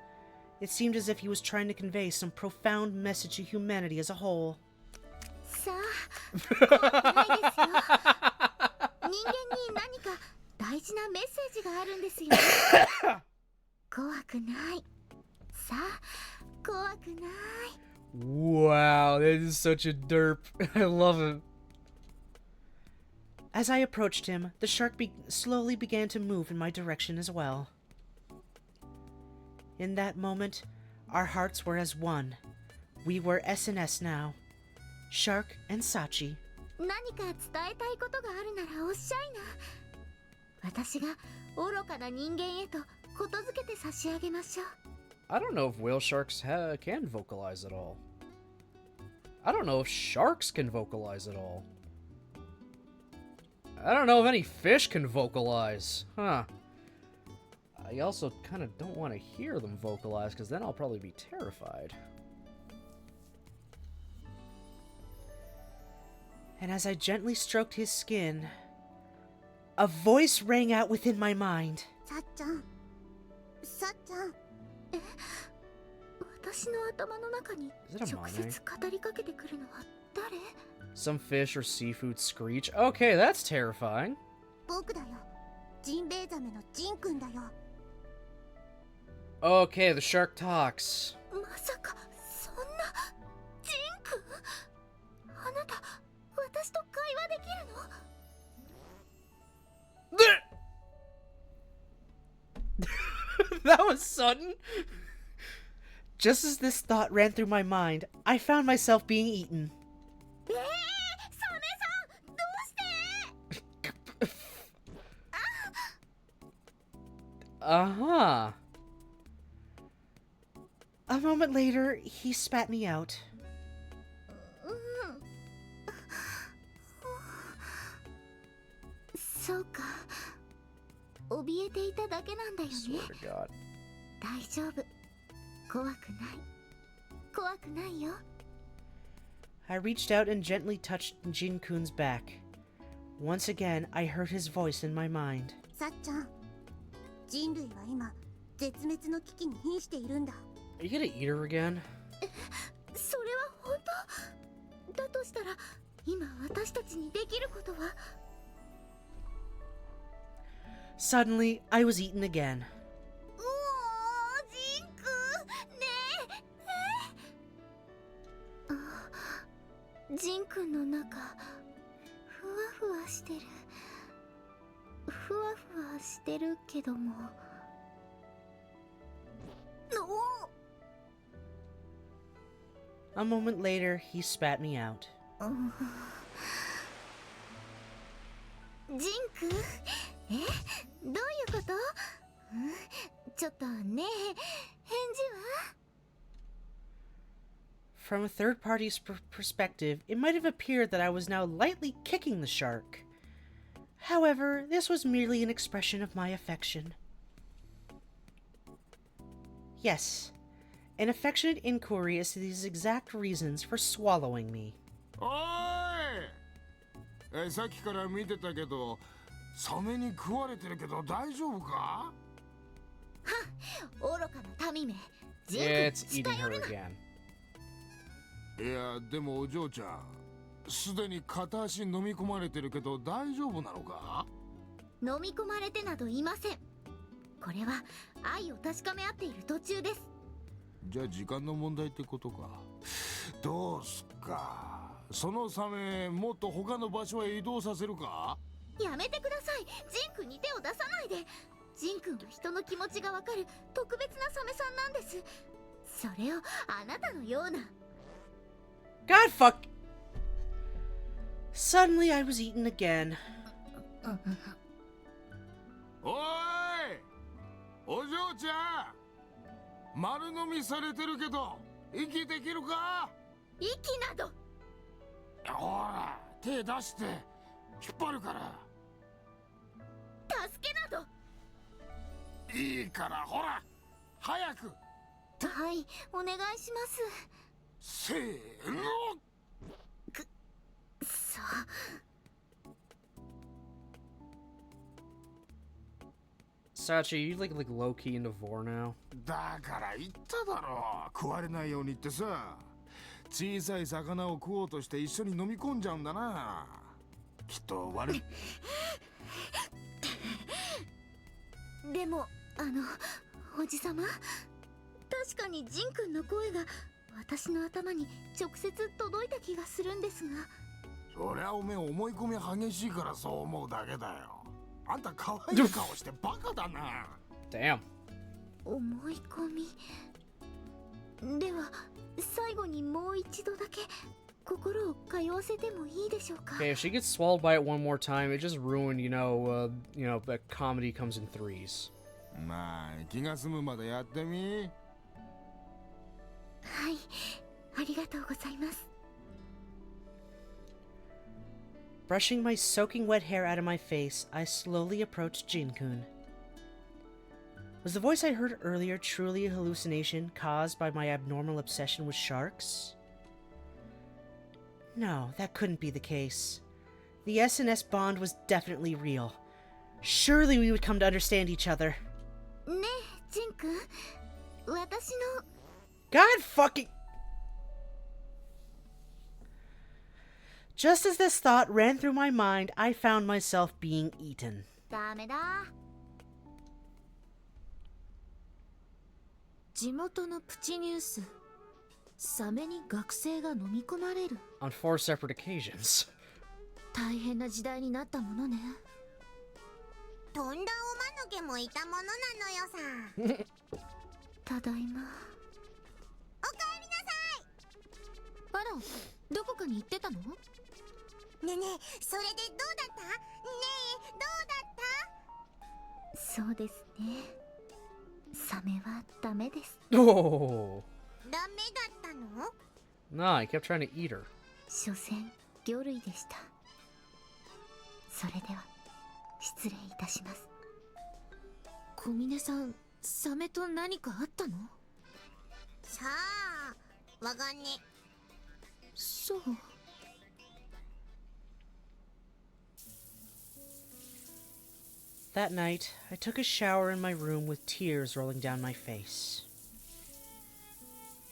It seemed as if he was trying to convey some profound message to humanity as a whole. さあ、怖くないですよ。人間に何か大事なメッセージがあるんですよ。怖くない。さあ、怖くない。 Wow, that is such a derp. I love him. As I approached him, the shark slowly began to move in my direction as well. In that moment, our hearts were as one. We were S&S now. Shark and Sachi. 何か伝えたいことがあるならおっしゃいな。私が愚かな人間へとことづけて差し上げましょう。 I don't know if whale sharks can vocalize at all. I don't know if sharks can vocalize at all. I don't know if any fish can vocalize. Huh. I also kind of don't want to hear them vocalize, because then I'll probably be terrified. And as I gently stroked his skin, a voice rang out within my mind. さっちゃん、さっちゃん。私の頭の中に Is it a 直 mane? 接語りかけてくるのは誰？ Some fish or seafood screech. Okay, that's terrifying. 僕だよ。ジンベエザメのジンくんだよ。 Okay, the shark talks. まさかそんなジンくん？あなた私と会話できるの？ That was sudden. Just as this thought ran through my mind, I found myself being eaten. サメさんどうして？ Uh-huh. A moment later, he spat me out. そうか。怯えていただけなんだよね。Swear to God. 大丈夫。怖くない。怖くないよ。 I reached out and gently touched Jin-kun's back. Once again, I heard his voice in my mind. さっちゃん、人類は今絶滅の危機に瀕しているんだ。 Are you gonna eat her again? それは本当？だとしたら今私たちにできることは？ Suddenly, I was eaten again. おー、ジンくんねえ。あ、ジンくんの中ふわふわしてる。ふわふわしてるけども。A moment later, he spat me out. ジンくん、え、どういうこと？ちょっとねえ、返事は？ From a third party's perspective, it might have appeared that I was now lightly kicking the shark. However, this was merely an expression of my affection. Yes, an affectionate inquiry as to these exact reasons for swallowing me. おーい、さっきから見てたけど、サメに食われてるけど大丈夫か？愚かな民め、ジン Yeah, く it's ん eating 近寄 her るな。 again. いや、でもお嬢ちゃん、すでに片足飲み込まれてるけど大丈夫なのか？飲み込まれてなどいません。これは愛を確かめ合っている途中です。じゃあ時間の問題ってことか。どうすっか。そのサメ、もっと他の場所へ移動させるか？やめてください。ジンくんに手を出さないで。ジンくんは人の気持ちがわかる特別なサメさんなんです。それをあなたのような。 God fuck! Suddenly, I was eaten again. おーい、お嬢ちゃん、丸飲みされてるけど息できるか？息など。ほら、手出して引っ張るから。助けなど。いいからほら、早く。はい、お願いします。せーの。さあ。 Sachi, you like low-key into vor now? だから言っただろう、食われないようにってさ。小さい魚を食おうとして一緒に飲み込んじゃうんだな。きっと悪い。でもおじさま、確かにジンくんの声が私の頭に直接届いた気がするんですが。そりゃおめえ思い込み激しいからそう思うだけだよ。あんた可愛い顔してバカだな。Damn. 思い込み。では最後にもう一度だけ心を通わせてもいいでしょうか。 Okay, if she gets swallowed by it one more time, it just ruined, that comedy comes in threes. まあ気が済むまでやってみ。はい、ありがとうございます。 Brushing my soaking wet hair out of my face, I slowly approached Jin-kun. Was the voice I heard earlier truly a hallucination caused by my abnormal obsession with sharks? No, that couldn't be the case. The S&S bond was definitely real. Surely we would come to understand each other. ねえ、ジンくん、私の。 God fucking... Just as this thought ran through my mind, I found myself being eaten. ダメだ。地元のプチニュース。サメに学生が飲み込まれる。 On 4 separate occasions. 大変な時代になったものね。とんだおまぬけもいたものなのよさ。ただいま。おかえりなさい。あら、どこかに行ってたの？ねえねえ、それでどうだった？ねえ、どうだった？そうですね。サメはダメです。 Oh. ダメだったの？ Nah, he kept trying to eat her. 所詮魚類でした。それでは失礼いたします。小峰さん、サメと何かあったの？さあ、わかんね。そう。That night, I took a shower in my room with tears rolling down my face.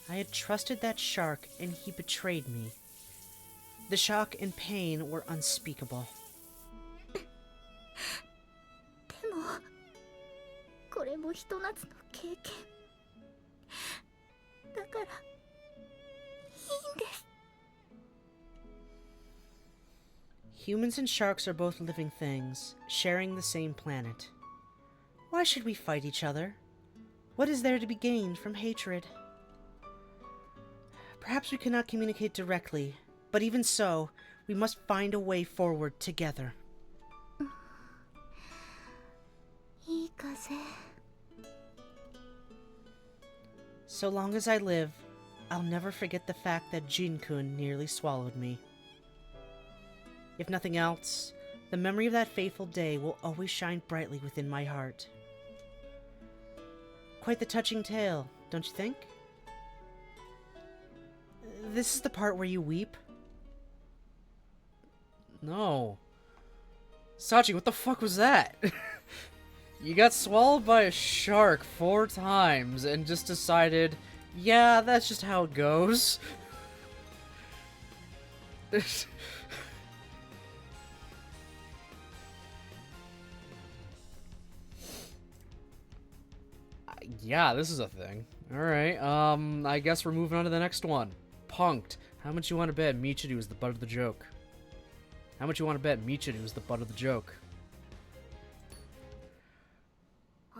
I had trusted that shark, and he betrayed me. The shock and pain were unspeakable. でもこれもひと夏の経験だからいいんです。 Humans and sharks are both living things, sharing the same planet. Why should we fight each other? What is there to be gained from hatred? Perhaps we cannot communicate directly, but even so, we must find a way forward together. いい風。 So long as I live, I'll never forget the fact that Jin-kun nearly swallowed me. If nothing else, the memory of that fateful day will always shine brightly within my heart. Quite the touching tale, don't you think? This is the part where you weep? No. Sachi, what the fuck was that? You got swallowed by a shark 4 times and just decided, yeah, that's just how it goes. Yeah, this is a thing. Alright, I guess we're moving on to the next one. Punked. How much you want to bet Michiru is the butt of the joke? How much you want to bet Michiru is the butt of the joke?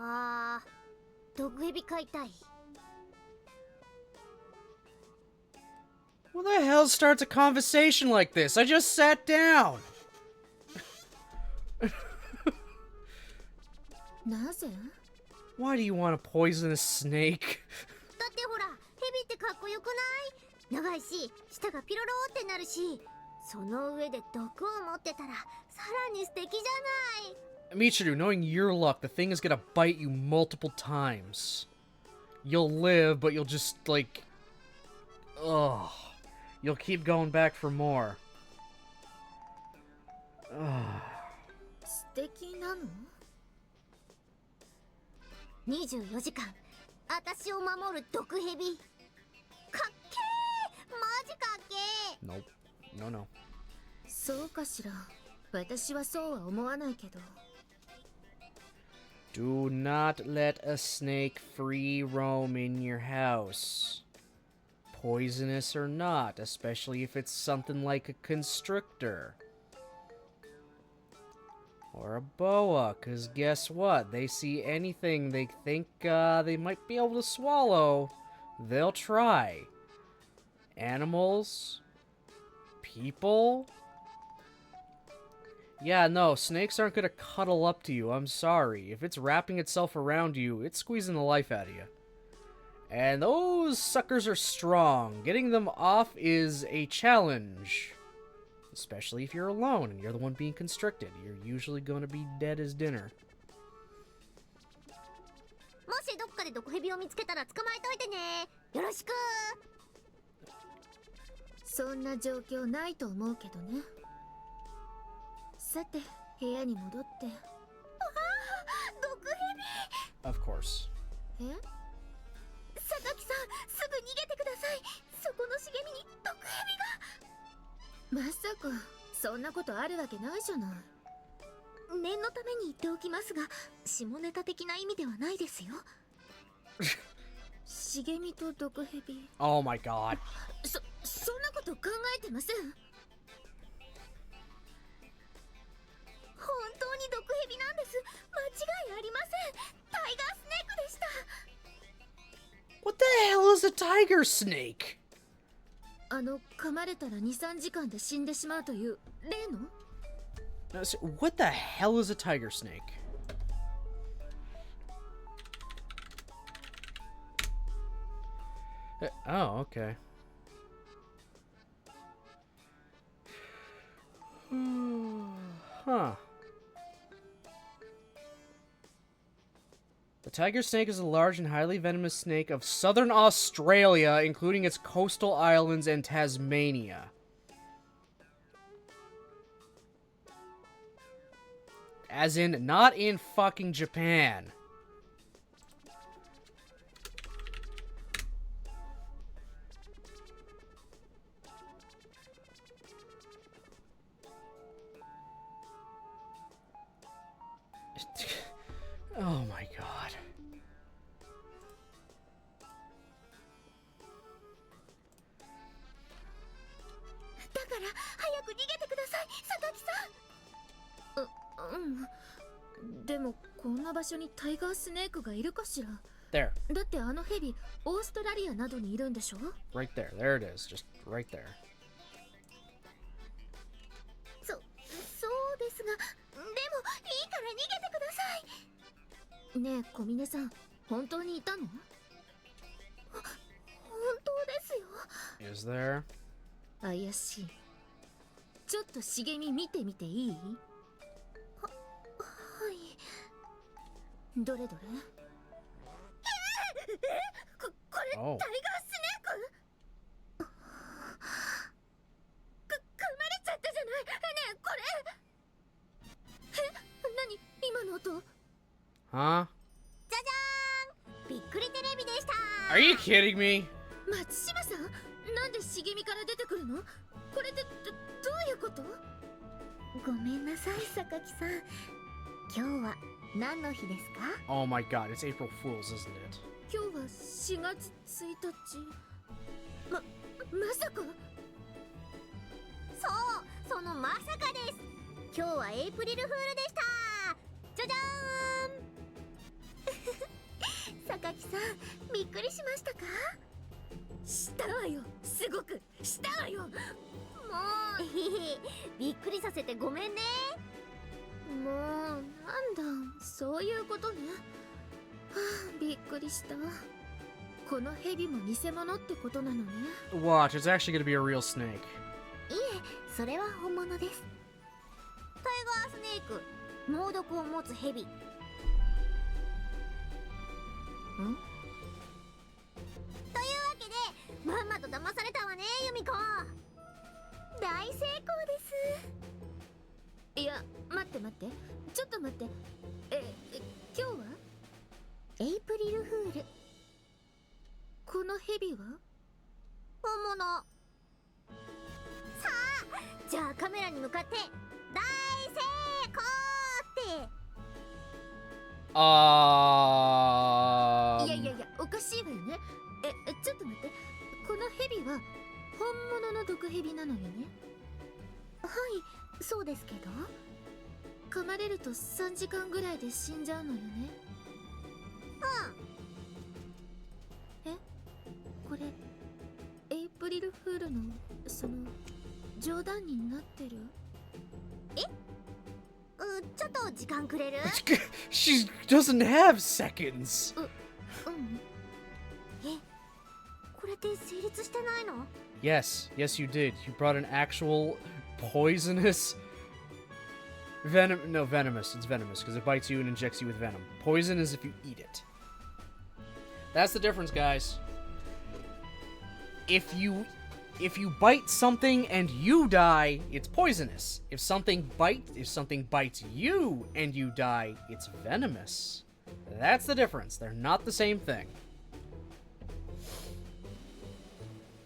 ああ、毒蛇飼いたい。 Who the hell starts a conversation like this? I just sat down! なぜ？ Why do you want to poison a snake? だってほら、蛇ってかっこよくない？長いし、舌がピロロってなるし、その上で毒を持ってたらさらに素敵じゃない。 Michiru, knowing your luck, the thing is gonna bite you multiple times. You'll live, but you'll just, like... Ugh. You'll keep going back for more. Ugh. 素敵なの24時間、私を守る毒蛇。かっけー、マジかっけー。 Nope. No, no. そうかしら。私はそうは思わないけど。 Do not let a snake free roam in your house. Poisonous or not, especially if it's something like a constrictor. Or a boa, because guess what? They see anything they think they might be able to swallow, they'll try. Animals? People? Yeah, no, snakes aren't gonna cuddle up to you, I'm sorry. If it's wrapping itself around you, it's squeezing the life out of you. And those suckers are strong. Getting them off is a challenge. Especially if you're alone and you're the one being constricted. You're usually gonna be dead as dinner. もしどっかで毒蛇を見つけたら捕まえといてね。よろしく。そんな状況ないと思うけどね。さて、部屋に戻って。ああ、毒蛇。 Of course. え？榊さん、すぐ逃げてください。そこの茂みに毒蛇が。まさか、そんなことあるわけないじゃない。念のために言っておきますが、下ネタ的な意味ではないですよ。茂みと毒蛇。Oh my god. そんなこと考えてません。本当に毒蛇なんです。間違いありません。タイガースネークでした。 What the hell is a tiger snake? 噛まれたら 2,3 時間で死んでしまうという例の？ What the hell is a tiger snake? Oh, okay. Huh. The tiger snake is a large and highly venomous snake of southern Australia, including its coastal islands and Tasmania. As in, not in fucking Japan. Oh my god. だから早く逃げてください、榊さん。でもこんな場所にタイガースネークがいるかしら。 There. だってあのヘビオーストラリアなどにいるんでしょ。 Right there. There it is. Just right there. そうですが、でもいいから逃げてください。ねえ小峰さん、本当にいたの？本当ですよ。 Is there? 怪しい。ちょっと茂み見てみていい？はい。どれどれ？これ、タイガースネー Oh. ク？噛まれちゃったじゃない。ねえこれ。何今の音？ Huh? じゃじゃーん、びっくりテレビでした。 Are you kidding me? 松島さん、なんで茂みから出てくるの？これってどういうこと？ごめんなさい榊さん。今日は何の日ですか？ Oh my god, it's April Fool's, isn't it? 今日は4月1日。まさか。そう、そのまさかです。今日はエイプリルフールでした。じゃじゃーん。榊さん、びっくりしましたか？したわよ、すごくしたわよ。もうびっくりさせてごめんね。もうなんだ、そういうことね。はあ、びっくりした。このヘビも偽物ってことなのね。 Watch, it's actually gonna be a real snake. いえ、それは本物です。タイガースネーク、猛毒を持つヘビ。というわけで、まんまと騙されたわね、ユミコ。大成功です。いや、待って待って、ちょっと待って。今日はエイプリルフール。このヘビは本物。さあ、じゃあカメラに向かって大成功って。いやいやいや、おかしいわよね。ちょっと待って。このヘビは本物の毒ヘビなのよね。はい、そうですけど。噛まれると3時間ぐらいで死んじゃうのよね。これエイプリルフールの冗談になってる？ちょっと時間くれる？ She doesn't have seconds. これって成立してないの？ Yes, yes, you did. You brought an actual poisonous venom. No, venomous. It's venomous because it bites you and injects you with venom. Poison is if you eat it. That's the difference, guys. If you bite something and you die, it's poisonous. If something bites you and you die, it's venomous. That's the difference. They're not the same thing.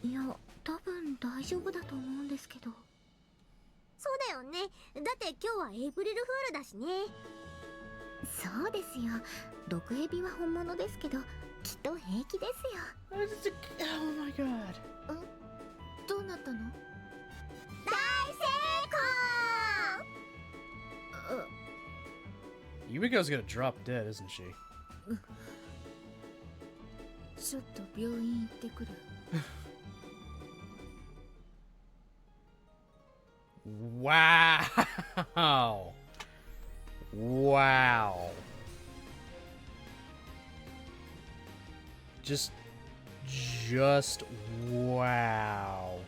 いや、多分大丈夫だと思うんですけど。そうだよね。だって今日はエイプリルフールだしね。そうですよ。毒ヘビは本物ですけど、きっと平気ですよ。Oh my god. どうなったの？大成功。 Yumiko's gonna drop dead, isn't she? ちょっと病院行ってくる。Wow. Wow. Just wow.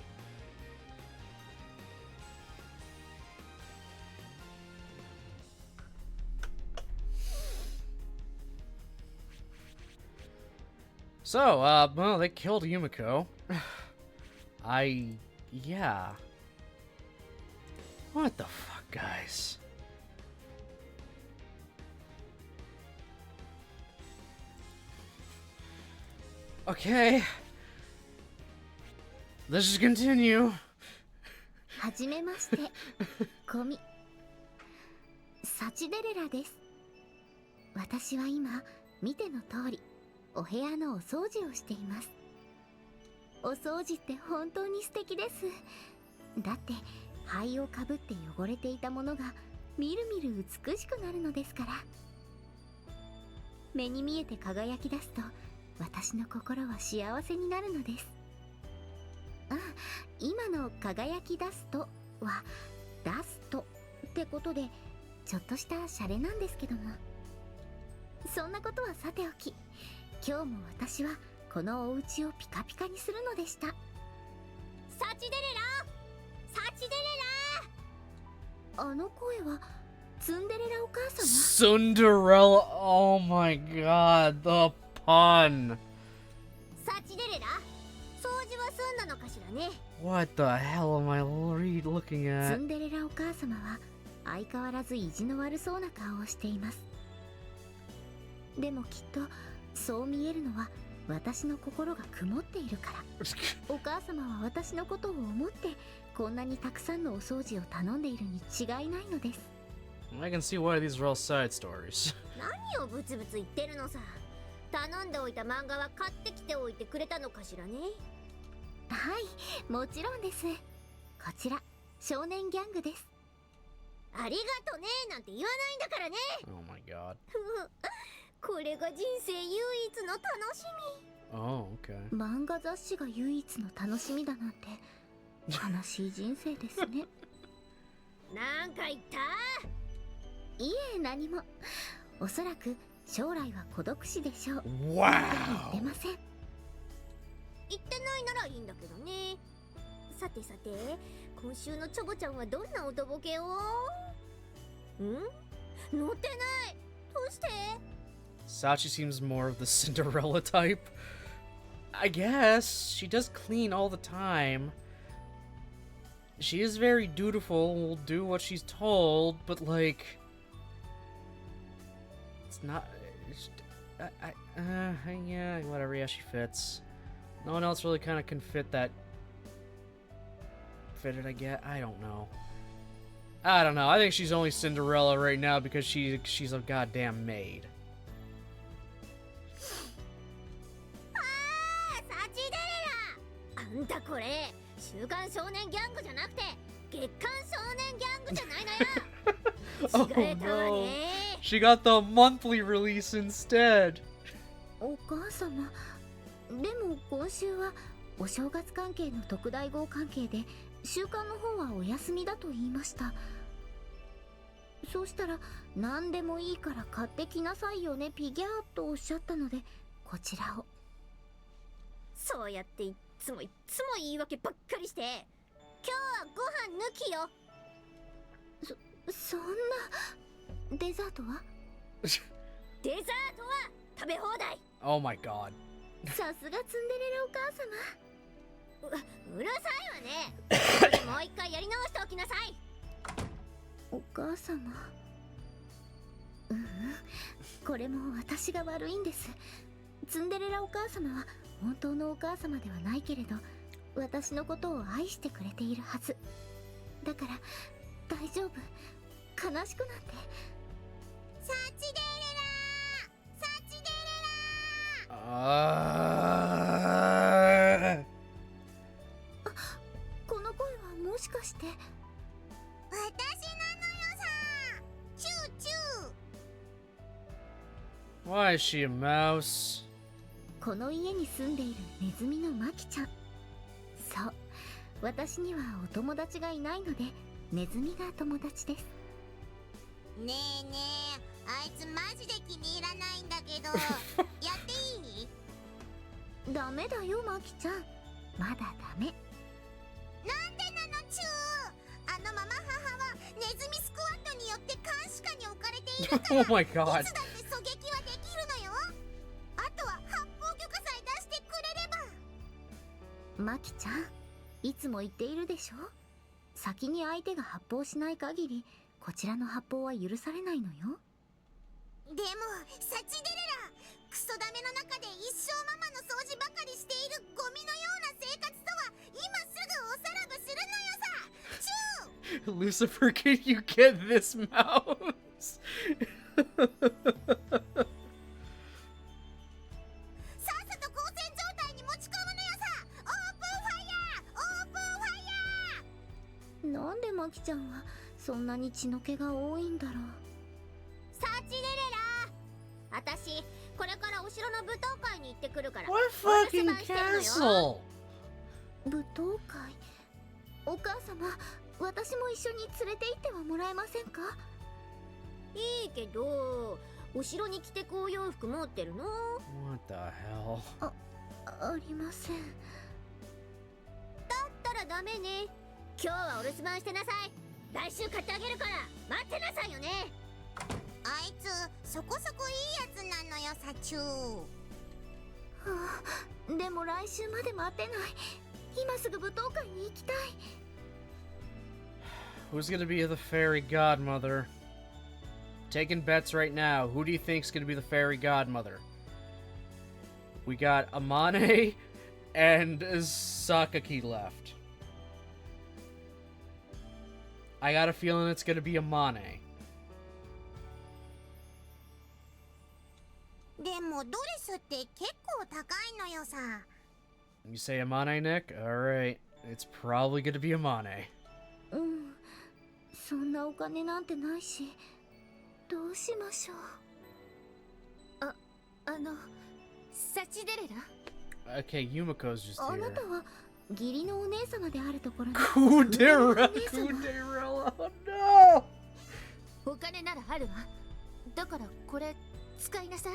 So, well, they killed Yumiko. Yeah. What the fuck, guys? Okay. Let's just continue. はじめましてコミサチデレラです。私は今見ての通りお部屋のお掃除をしています。お掃除って本当に素敵です。だって灰をかぶって汚れていたものがみるみる美しくなるのですから。目に見えて輝き出すと私の心は幸せになるのです。あ、今の輝き出すとはダストってことでちょっとしたシャレなんですけども、そんなことはさておき、今日も私はこのお家をピカピカにするのでした。サチデレラ、サチデレラ。あの声はツンデレラお母様。 Cinderella, oh my god, the pun. サチデレラ、掃除は済んだのかしらね。 What the hell am I looking ツ at? ンデレラお母様は相変わらず意地の悪そうな顔をしています。でもきっとそう見えるのは私の心が曇っているから。お母様は私のことを思ってこんなにたくさんのお掃除を頼んでいるに違いないのです。 I can see why these are all side stories. 何をブツブツ言ってるのさ。頼んでおいた漫画は買ってきておいてくれたのかしらね。はい、もちろんです。こちら少年ギャングです。ありがとねなんて言わないんだからね。 Oh my god. これが人生唯一の楽しみ。 Oh, okay. 漫画雑誌が唯一の楽しみだなんて悲しい人生ですね。なんか言った？いえ、何も。おそらく将来は孤独死でしょう。 Wow. 言ってません。言ってないならいいんだけどね。さてさて、今週のチョボちゃんはどんなおとぼけを？乗ってない。どうして？ Sachi seems more of the Cinderella type. I guess. She does clean all the time. She is very dutiful, will do what she's told, but like... It's not... yeah, whatever, yeah, she fits. No one else really kind of can fit that... Fit it, I guess? I don't know. I don't know. I think she's only Cinderella right now because she's a goddamn maid. サチデレラ、あんたこれ週刊少年ギャングじゃなくて月刊少年ギャングじゃないのよ。違えたわね。 She got the monthly release instead. お母様、でも今週はお正月関係の特大号関係で週刊の方はお休みだと言いました。そうしたら何でもいいから買ってきなさいよねピギャーとおっしゃったのでこちらを。そうやっていっつも言い訳ばっかりして、今日はご飯抜きよ。そんなデザートは？デザートは食べ放題。 Oh my god. さすがツンデレラお母様。うるさいわね。もう一回やり直しておきなさい。お母様、これも私が悪いんです。ツンデレラお母様は本当のお母様ではないけれど私のことを愛してくれているはずだから大丈夫、悲しくなんて。サチデレラ、サチデレラ。この声はもしかして。私なのよさ。チューチュー。 Why is she a mouse? この家に住んでいるネズミのマキちゃん。そう、私にはお友達がいないのでネズミが友達です。ねえねえ、あいつマジで気に入らないんだけどやっていい？ダメだよマキちゃん、まだダメ。なんでなのチュー。あのママ母はネズミスクワットによって監視下に置かれているから Oh my god. いつだって狙撃はできるのよ。あとは発砲許可さえ出してつも言っているでしょ。先に相手が発砲しない限りこちらの発砲は許されないのよ。でもサチデレラ、クソダメの中で一生ママの掃除ばかりしているゴミのような生活とは今すぐおさらばするのよさ。チュー Lucifer, can you get this mouse? さっさと光線状態に持ち込むのよさ。オープンファイヤー、オープンファイヤー。なんでマキちゃんはそんなに血の気が多いんだろう。サチデレラ、私これからお城の舞踏会に行ってくるから。 What お留 fucking 守番してるのよ。 castle? 舞踏会。お母様、私も一緒に連れて行ってはもらえませんか？いいけど、お城に着てくお洋服持ってるの？ What the hell? ありません。だったらダメね。今日はお留守番してなさい。来週買ってあげるから待ってなさいよね。あいつそこそこいいやつなのよさチュー。はあ、でも来週まで待てない。今すぐ舞踏会に行きたい。Who's gonna be the fairy godmother? Taking bets right now. Who do you think's gonna be the fairy godmother? We got Amane and Sakaki left. I got a feeling it's gonna be Amane. でもドレスって結構高いのよさ。You say Amane, Nick? Alright. It's probably gonna be Amane. うん、そんなお金なんてないし、どうしましょう。サチデレラ、 Okay, Yumiko's just あな here. たは義理のお姉様であるところに。 Kudera! Kuderella! Oh no! お金ならあるわ。だからこれ使いなさい。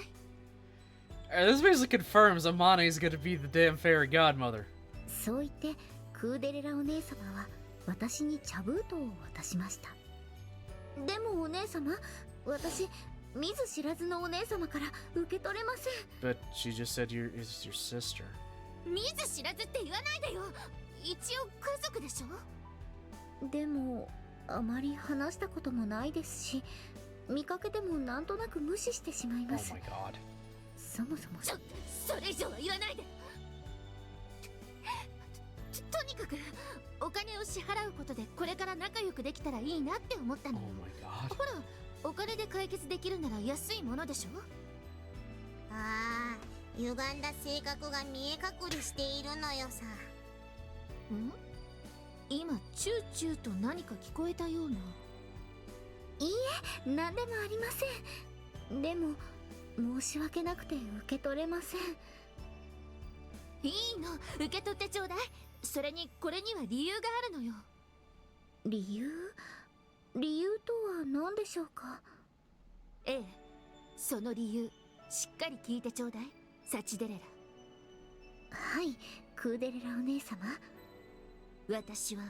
This basically confirms Amane's gonna be the damn fairy godmother. そう言ってクーデレラお姉様は私に茶封筒を渡しました。でもお姉様、私見ず知らずのお姉様から受け取れません。 But she just said it's your sister. 見ず知らずって言わないでよ。一応家族でしょ。でもあまり話したこともないですし、見かけてもなんとなく無視してしまい Oh ます。 my god. そもそもそれ以上は言わないで。とにかくお金を支払うことでこれから仲良くできたらいいなって思ったの Oh よ。 my god. ほら、お金で解決できるなら安いものでしょ。ああ、歪んだ性格が見え隠れしているのよさ。ん？今チューチューと何か聞こえたような。いいえ、何でもありません。でも申し訳なくて受け取れません。いいの、受け取ってちょうだい。それにこれには理由があるのよ。理由とは何でしょうか？ええ、その理由しっかり聞いてちょうだい、サチデレラ。はい、クーデレラお姉様。私は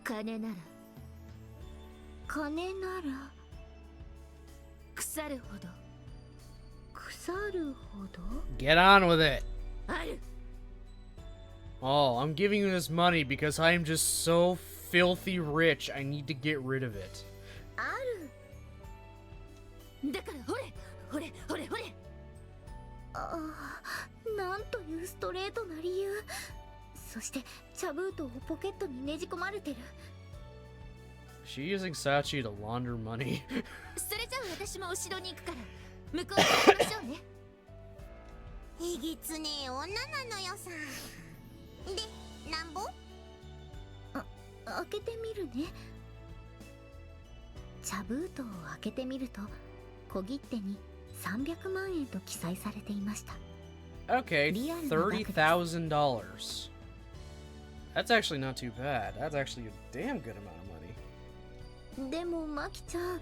金なら腐るほど腐るほど。 Get on with it. ある。 Oh, I'm giving you this money because I am just so filthy rich. I need to get rid of it. ある。だからほれほれほれほれ。ああ、なんというストレートな理由。そして茶封筒をポケットにねじ込まれてる。 She using Sachi to launder money. それじゃあ私もお城に行くから向こうに行きましょうね。えげつねえ女なのよさ。で、なんぼ？開けてみるね。茶封筒を開けてみると小切手に300万円と記載されていました。 Okay, $30,000. That's actually not too bad. That's actually a damn good amount of money. でもマキちゃん、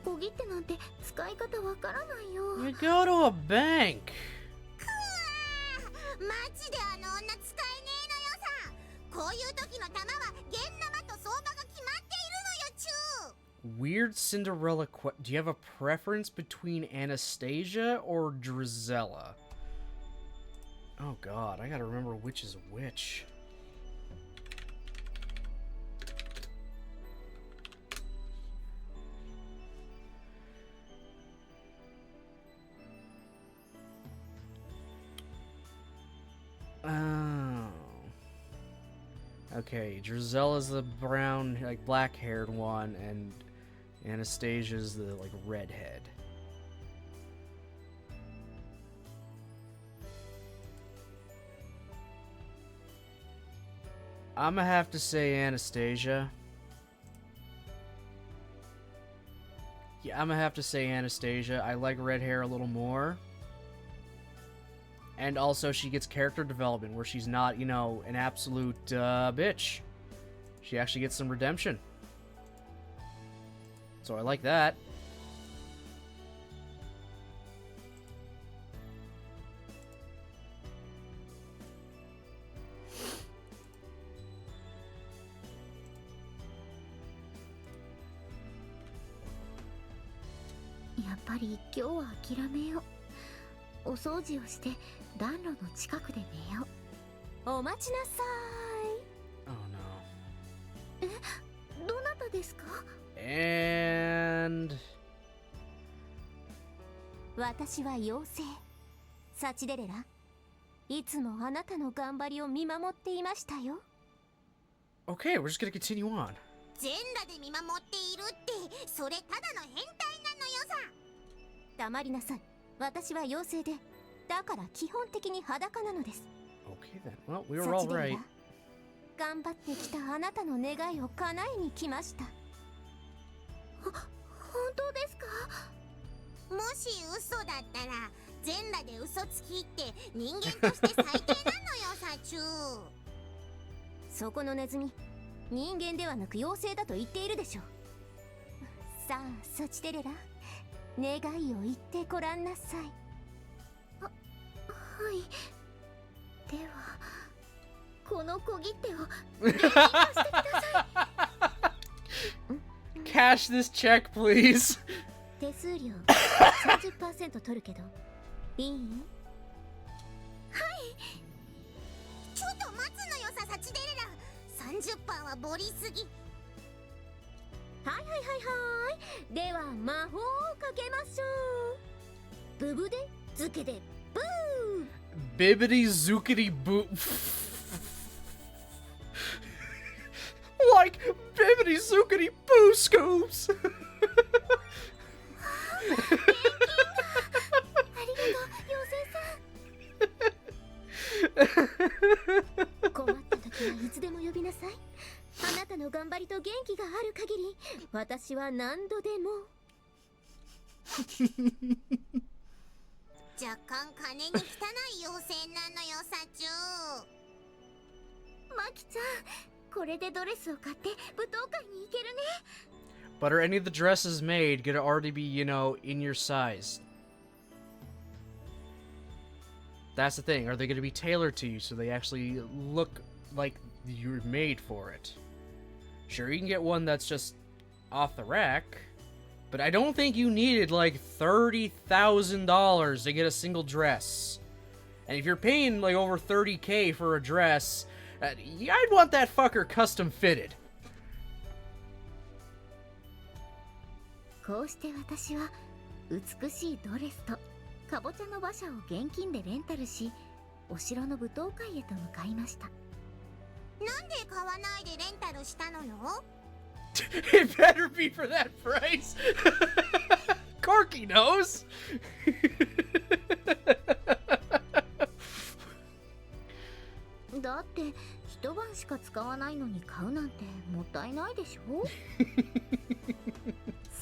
小切手なんて使い方わからないよ。 You go to a bank. マジであの女使えねえのよさ。こういう時の玉は現生と相場が決まっているのよチュー。 Weird Cinderella Do you have a preference between Anastasia or Drizella? Oh god, I gotta remember which is which. Oh. Okay, Drizella's the brown, like, black-haired one, and Anastasia's the, like, redhead. I'm gonna have to say Anastasia. Yeah, I'm gonna have to say Anastasia. I like red hair a little more. And also, she gets character development where she's not, you know, an absolute bitch. She actually gets some redemption. So I like that.やっぱり今日は諦めよう。お掃除をして暖炉の近くで寝よう。お待ちなさ Oh no. どなたですか？ And... 私は妖精サチデレラ。いつもあなたの頑張りを見守っていましたよ。 Okay, we're just gonna continue on. 全裸で見守っているってそれただの変態なのよさ。黙りなさい。私は妖精で、だから基本的に裸なのです。 Okay then. Well, we were all サチデレ right. ラ、頑張ってきたあなたの願いを叶えに来ました。本当ですか？もし嘘だったら全裸で嘘つきって人間として最低なのよさチュー。そこのネズミ、人間ではなく妖精だと言っているでしょう。さあサチデレラ、願いを言ってごらんなさい。はい。ではこの小切手を現金化してください。Cash this check, please. 手数料 30% 取るけどいい？ちょっと待つのよさサチデレラ。30%はボリすぎ。はいはいはいはい。では魔法をかけましょう。ブブでズケでブー。 Bibbidi zookity boo. Like bibbidi zookity boo scoops. ありがとう妖精さん。困った時はいつでも呼びなさい。あなたの頑張りと元気がある限り、私は何度でも。若干金に汚い妖精なのよさチュー。マキちゃん、これでドレスを買って舞踏会に行けるね。 But are any of the dresses made gonna already be, you know, in your size? That's the thing. Are they gonna be tailored to you so they actually look like you're made for it? Sure, you can get one that's just off the rack, but I don't think you needed like $30,000 to get a single dress. And if you're paying like over $30K for a dress, I'd want that fucker custom fitted. こうして私は美しいドレスとかぼちゃの馬車を現金でレンタルし、お城の舞踏会へと向かいました。なんで買わないでレンタルしたのよ。 It better be for that price. Corky knows. だって一晩しか使わないのに買うなんてもったいないでしょ。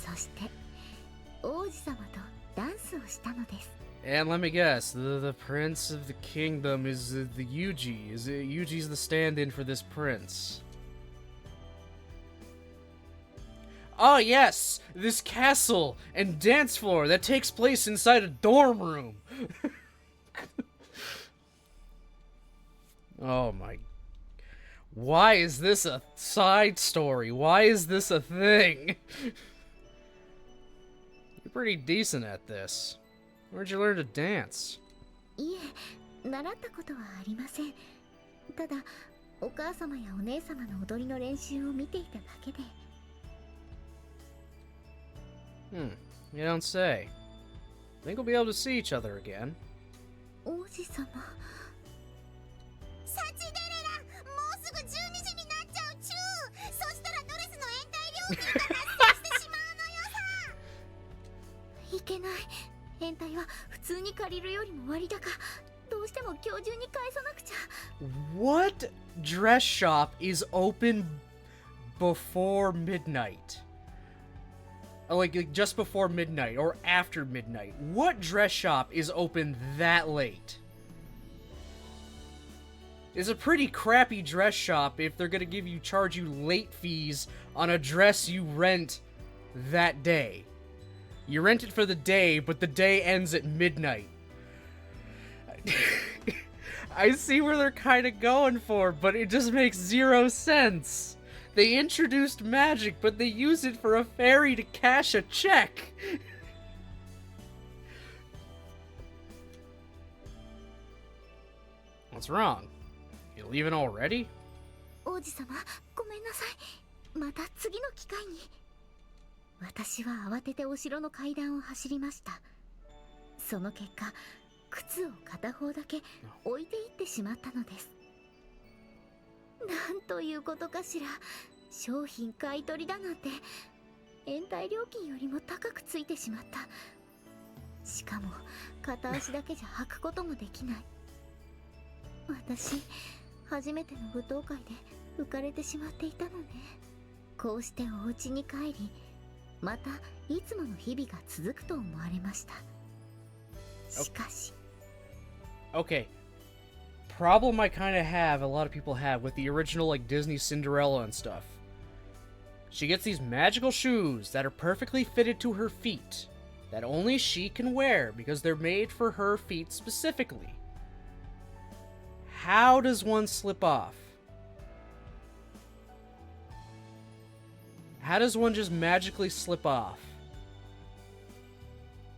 そして王子様とダンスをしたのです。 And let me guess, the prince of the kingdom is the Yuji. Is it Yuji's the stand-in for this prince? Oh yes, this castle and dance floor that takes place inside a dorm room. Oh my... Why is this a side story? Why is this a thing? You're pretty decent at this. Where'd you learn to dance? いえ、習ったことはありません。ただお母様やお姉様の踊りの練習を見ていただけで。You don't say. Think we'll be able to see each other again. 王子様。サチデレラ、もうすぐ12時になっちゃうチュー。そしたらドレスの延滞料金が発生してしまうのよさ。いけない。延滞は普通に借りるよりも割高。どうしても今日中に返さなくちゃ。 What dress shop is open before midnight? Like just before midnight or after midnight? What dress shop is open that late? It's a pretty crappy dress shop if they're gonna charge you late fees on a dress you rent that day. You rent it for the day, but the day ends at midnight. I see where they're kind of going for, but it just makes zero sense. They introduced magic, but they use it for a fairy to cash a check. What's wrong? You leaving already? 王子様、ごめんなさい。また次の機会に。私は慌ててお城の階段を走りました。その結果、靴を片方だけ置いていってしまったのです。なんということかしら。商品買い取りだなんて延滞料金よりも高くついてしまった。しかも片足だけじゃ履くこともできない。私初めての舞踏会で浮かれてしまっていたのね。こうしてお家に帰り、またいつもの日々が続くと思われました。しかし Okay. Problem I kind of have, a lot of people have, with the original, like, Disney Cinderella and stuff. She gets these magical shoes that are perfectly fitted to her feet, that only she can wear because they're made for her feet specifically. How does one slip off? How does one just magically slip off?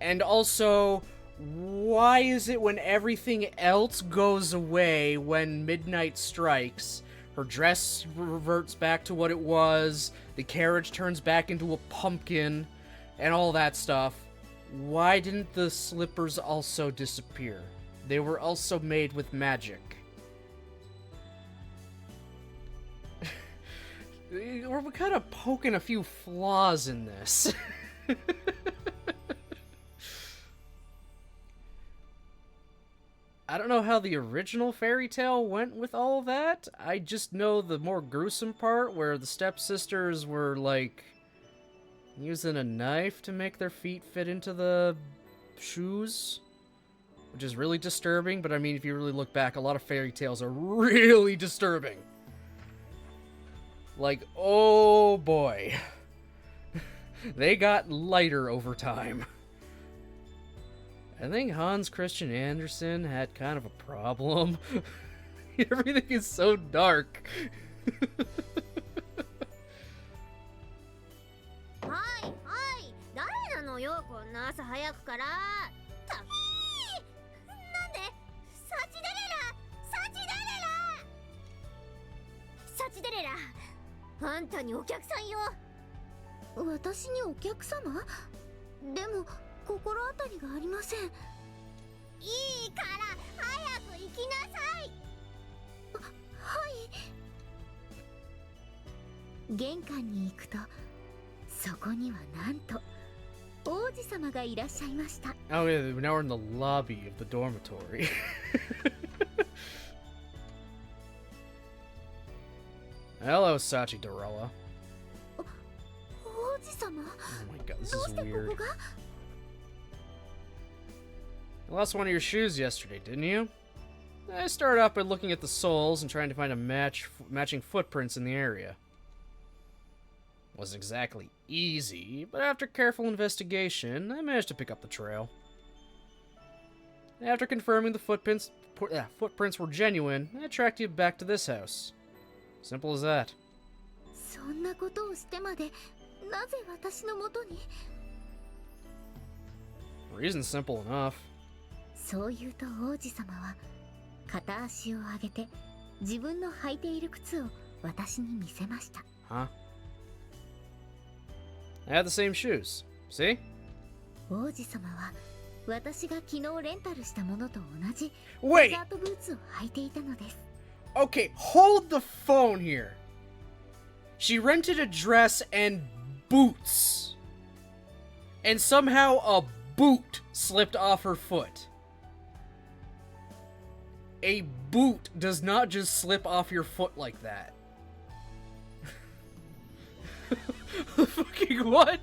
And also, why is it when everything else goes away when midnight strikes, her dress reverts back to what it was, the carriage turns back into a pumpkin, and all that stuff, why didn't the slippers also disappear? They were also made with magic. We're kind of poking a few flaws in this. I don't know how the original fairy tale went with all that. I just know the more gruesome part where the stepsisters were, like, using a knife to make their feet fit into the shoes, which is really disturbing, but I mean, if you really look back, a lot of fairy tales are really disturbing. Like, oh boy. They got lighter over time. I think Hans Christian Andersen had kind of a problem. Everything is so dark. はいはい、誰なのよこんな朝早くから。たなんでサチデレラサチデレラサチデレラ、あんたにお客さんよ。私にお客様？でも心当たりがありません。いいから早く行きなさい。はい。玄関に行くと、そこにはなんと王子様がいらっしゃいました。Oh yeah, now we're in the lobby of the dormitory. Hello, Sachi Dorella. 王子様。 Oh my god, this どう is してこ weird. こが？ You lost one of your shoes yesterday, didn't you? I started off by looking at the soles and trying to find a matching footprints in the area. Wasn't exactly easy, but after careful investigation, I managed to pick up the trail. After confirming the footprints were genuine, I tracked you back to this house. Simple as that. そんなことをしてまで、なぜ私のもとに？ Reason's simple enough. そう言うと王子様は片足を上げて自分の履いている靴を私に見せました。 Huh? I have the same shoes. See? 王子様は私が昨日レンタルしたものと同じデ Wait! ザートブーツを履いていたのです。 Okay, hold the phone here. She rented a dress and boots. And somehow a boot slipped off her foot. A boot does not just slip off your foot like that. Fucking what?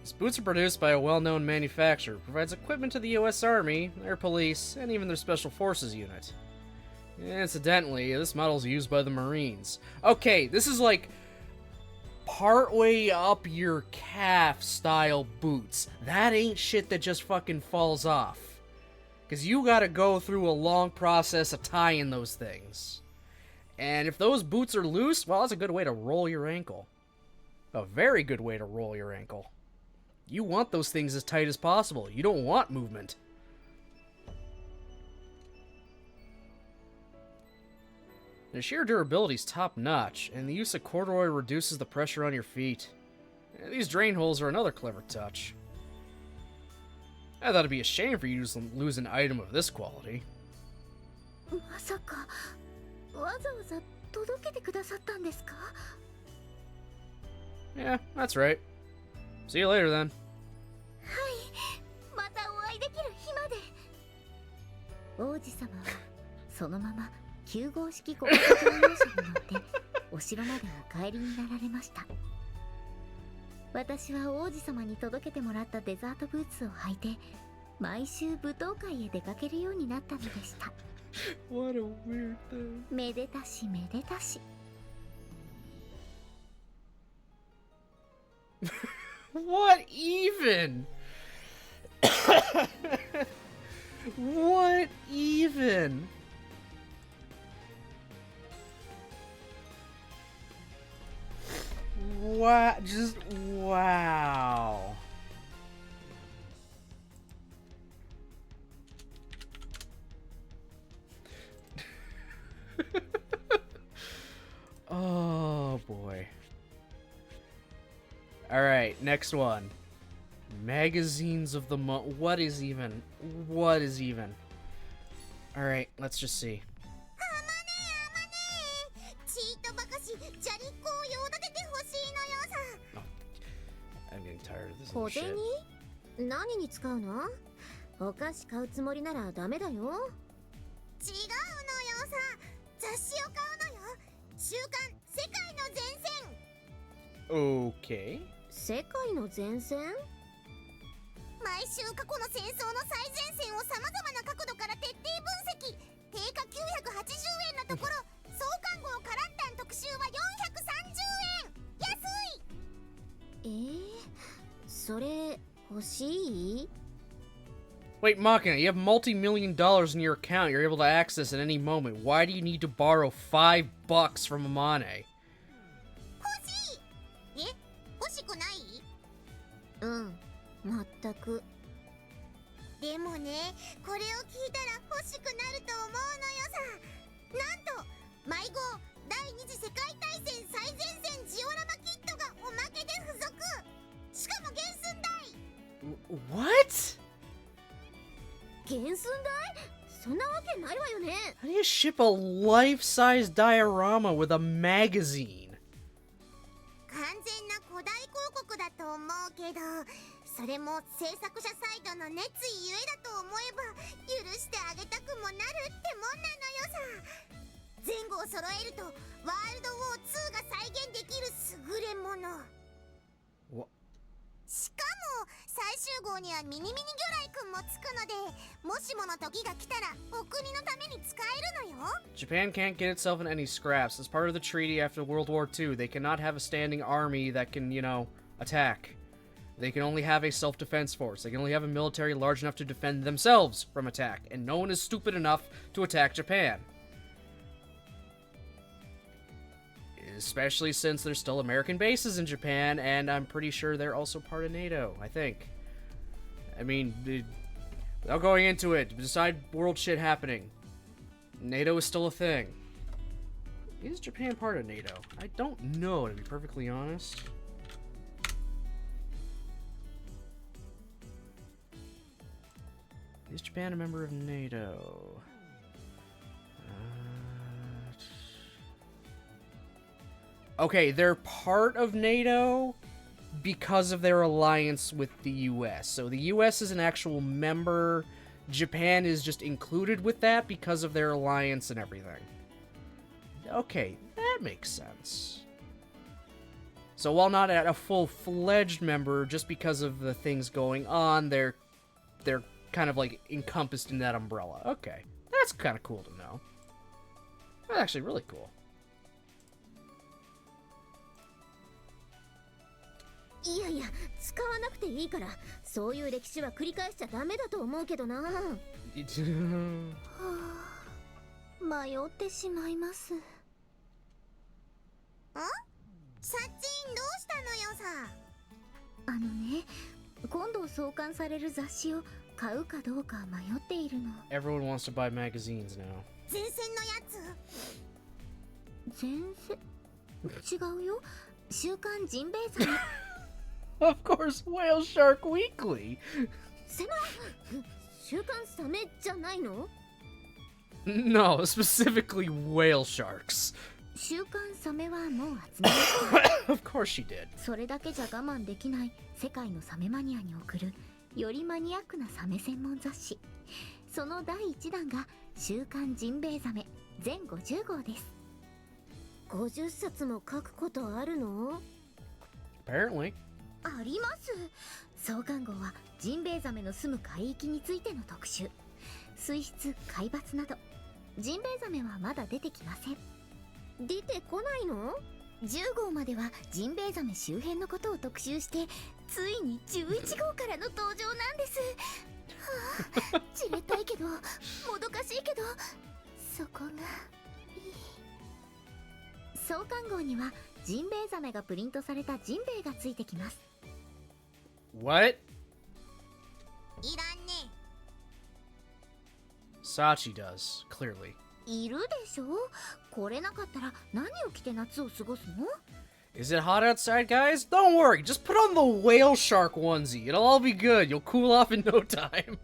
These boots are produced by a well-known manufacturer, provides equipment to the US Army, their police, and even their Special Forces unit. Incidentally, this model is used by the Marines. Okay, this is like partway up your calf style boots. That ain't shit that just fucking falls off. Because you gotta go through a long process of tying those things. And if those boots are loose, well, that's a good way to roll your ankle. A very good way to roll your ankle. You want those things as tight as possible. You don't want movement. Their sheer durability is top-notch, and the use of corduroy reduces the pressure on your feet. These drain holes are another clever touch. I thought it'd be a shame for you to lose an item of this quality. まさかわざわざ届けてくださったんですか？ Yeah, that's right. See you later then. またお会いできる日まで。王子様はそのまま9号式小型乗用車に乗ってお城までお帰りになられました。私は王子様に届けてもらったデザートブーツを履いて毎週舞踏会へ出かけるようになったのでした。 What a weird thing. めでたしめでたし。What even? What even? Wow, just wow. Oh boy. Alright, next one. Magazines of the month. What is even? What is even? Alright, let's just see. チートばかし砂利っこを用立ててほしいのよさ。 I'm getting tired of this 小 little 銭 shit. 何に使うの？お菓子買うつもりならダメだよ。違うのよさ。雑誌を買うのよ。週刊世界の前線。 Okay. 世界の前線？毎週過去の戦争の最前線をさまざまな角度から徹底分析。定価980円のところ創刊号カランタン特集は430円。安い。それ欲しい？ Wait, Machina, you have multi-million dollars in your account you're able to access at any moment. Why do you need to borrow $5 from Amane? 欲しい。え、欲しくない？うん、全く。でもね、これを聞いたら欲しくなると思うのよさ。なんと迷子第二次世界大戦最前線ジオラマキットがおまけで付属。しかも原寸大。 What? 原寸大？そんなわけないわよね。 How do you ship a life-size diorama with a magazine? 完全な古代広告だと思うけど、それも制作者サイドの熱意ゆえだと思えば許してあげたくもなるってもんなのよさ。前後を揃えるとワールドウォー2が再現できる優れもの。しかも最終号にはミニミニ魚雷くんもつくので、もしもの時が来たらお国のために使えるのよ。 Japan can't get itself in any scraps. As part of the treaty after World War II, they cannot have a standing army that can, you know, attack. They can only have a self-defense force. They can only have a military large enough to defend themselves from attack. And no one is stupid enough to attack Japan. especially since there's still American bases in Japan, and I'm pretty sure they're also part of NATO, I think. I mean, without going into it, beside world shit happening, NATO is still a thing. Is Japan part of NATO? I don't know, to be perfectly honest. Is Japan a member of NATO? Okay, they're part of NATO because of their alliance with the US. So the US is an actual member. Japan is just included with that because of their alliance and everything. Okay, that makes sense. So while not at a full-fledged member, just because of the things going on, they're kind of like encompassed in that umbrella. Okay, that's kind of cool to know. That's actually really cool. いやいや、使わなくていいから、そういう歴史は繰り返しちゃダメだと思うけどな。迷ってしまいます。サッチンどうしたのよさ。今度創刊される雑誌を買うかどうか迷っているの。 Everyone wants to buy magazines now. 前線のやつ。全然違うよ。週刊ジンベエザメ。Of course, Whale Shark Weekly. セマ、週刊サメじゃないの？ No, specifically whale sharks. 週刊サメはもう集めました。Of course she did. それだけじゃ我慢できない世界のサメマニアに送るよりマニアックなサメ専門雑誌。その第1弾が週刊ジンベエザメ全50号です。50冊も書くことあるの？ Apparently. あります。創刊号はジンベエザメの住む海域についての特集、水質、海抜など。ジンベエザメはまだ出てきません。出てこないの？10号まではジンベエザメ周辺のことを特集して、ついに11号からの登場なんです。はあ、じれったいけどもどかしいけど、そこがいい。創刊号にはジンベエザメがプリントされたジンベエがついてきます。 What? いらんね。 Sachi does, clearly. いるでしょ？これなかったら何を着て夏を過ごすの？ Is it hot outside, guys? Don't worry, just put on the whale shark onesie. It'll all be good. You'll cool off in no time.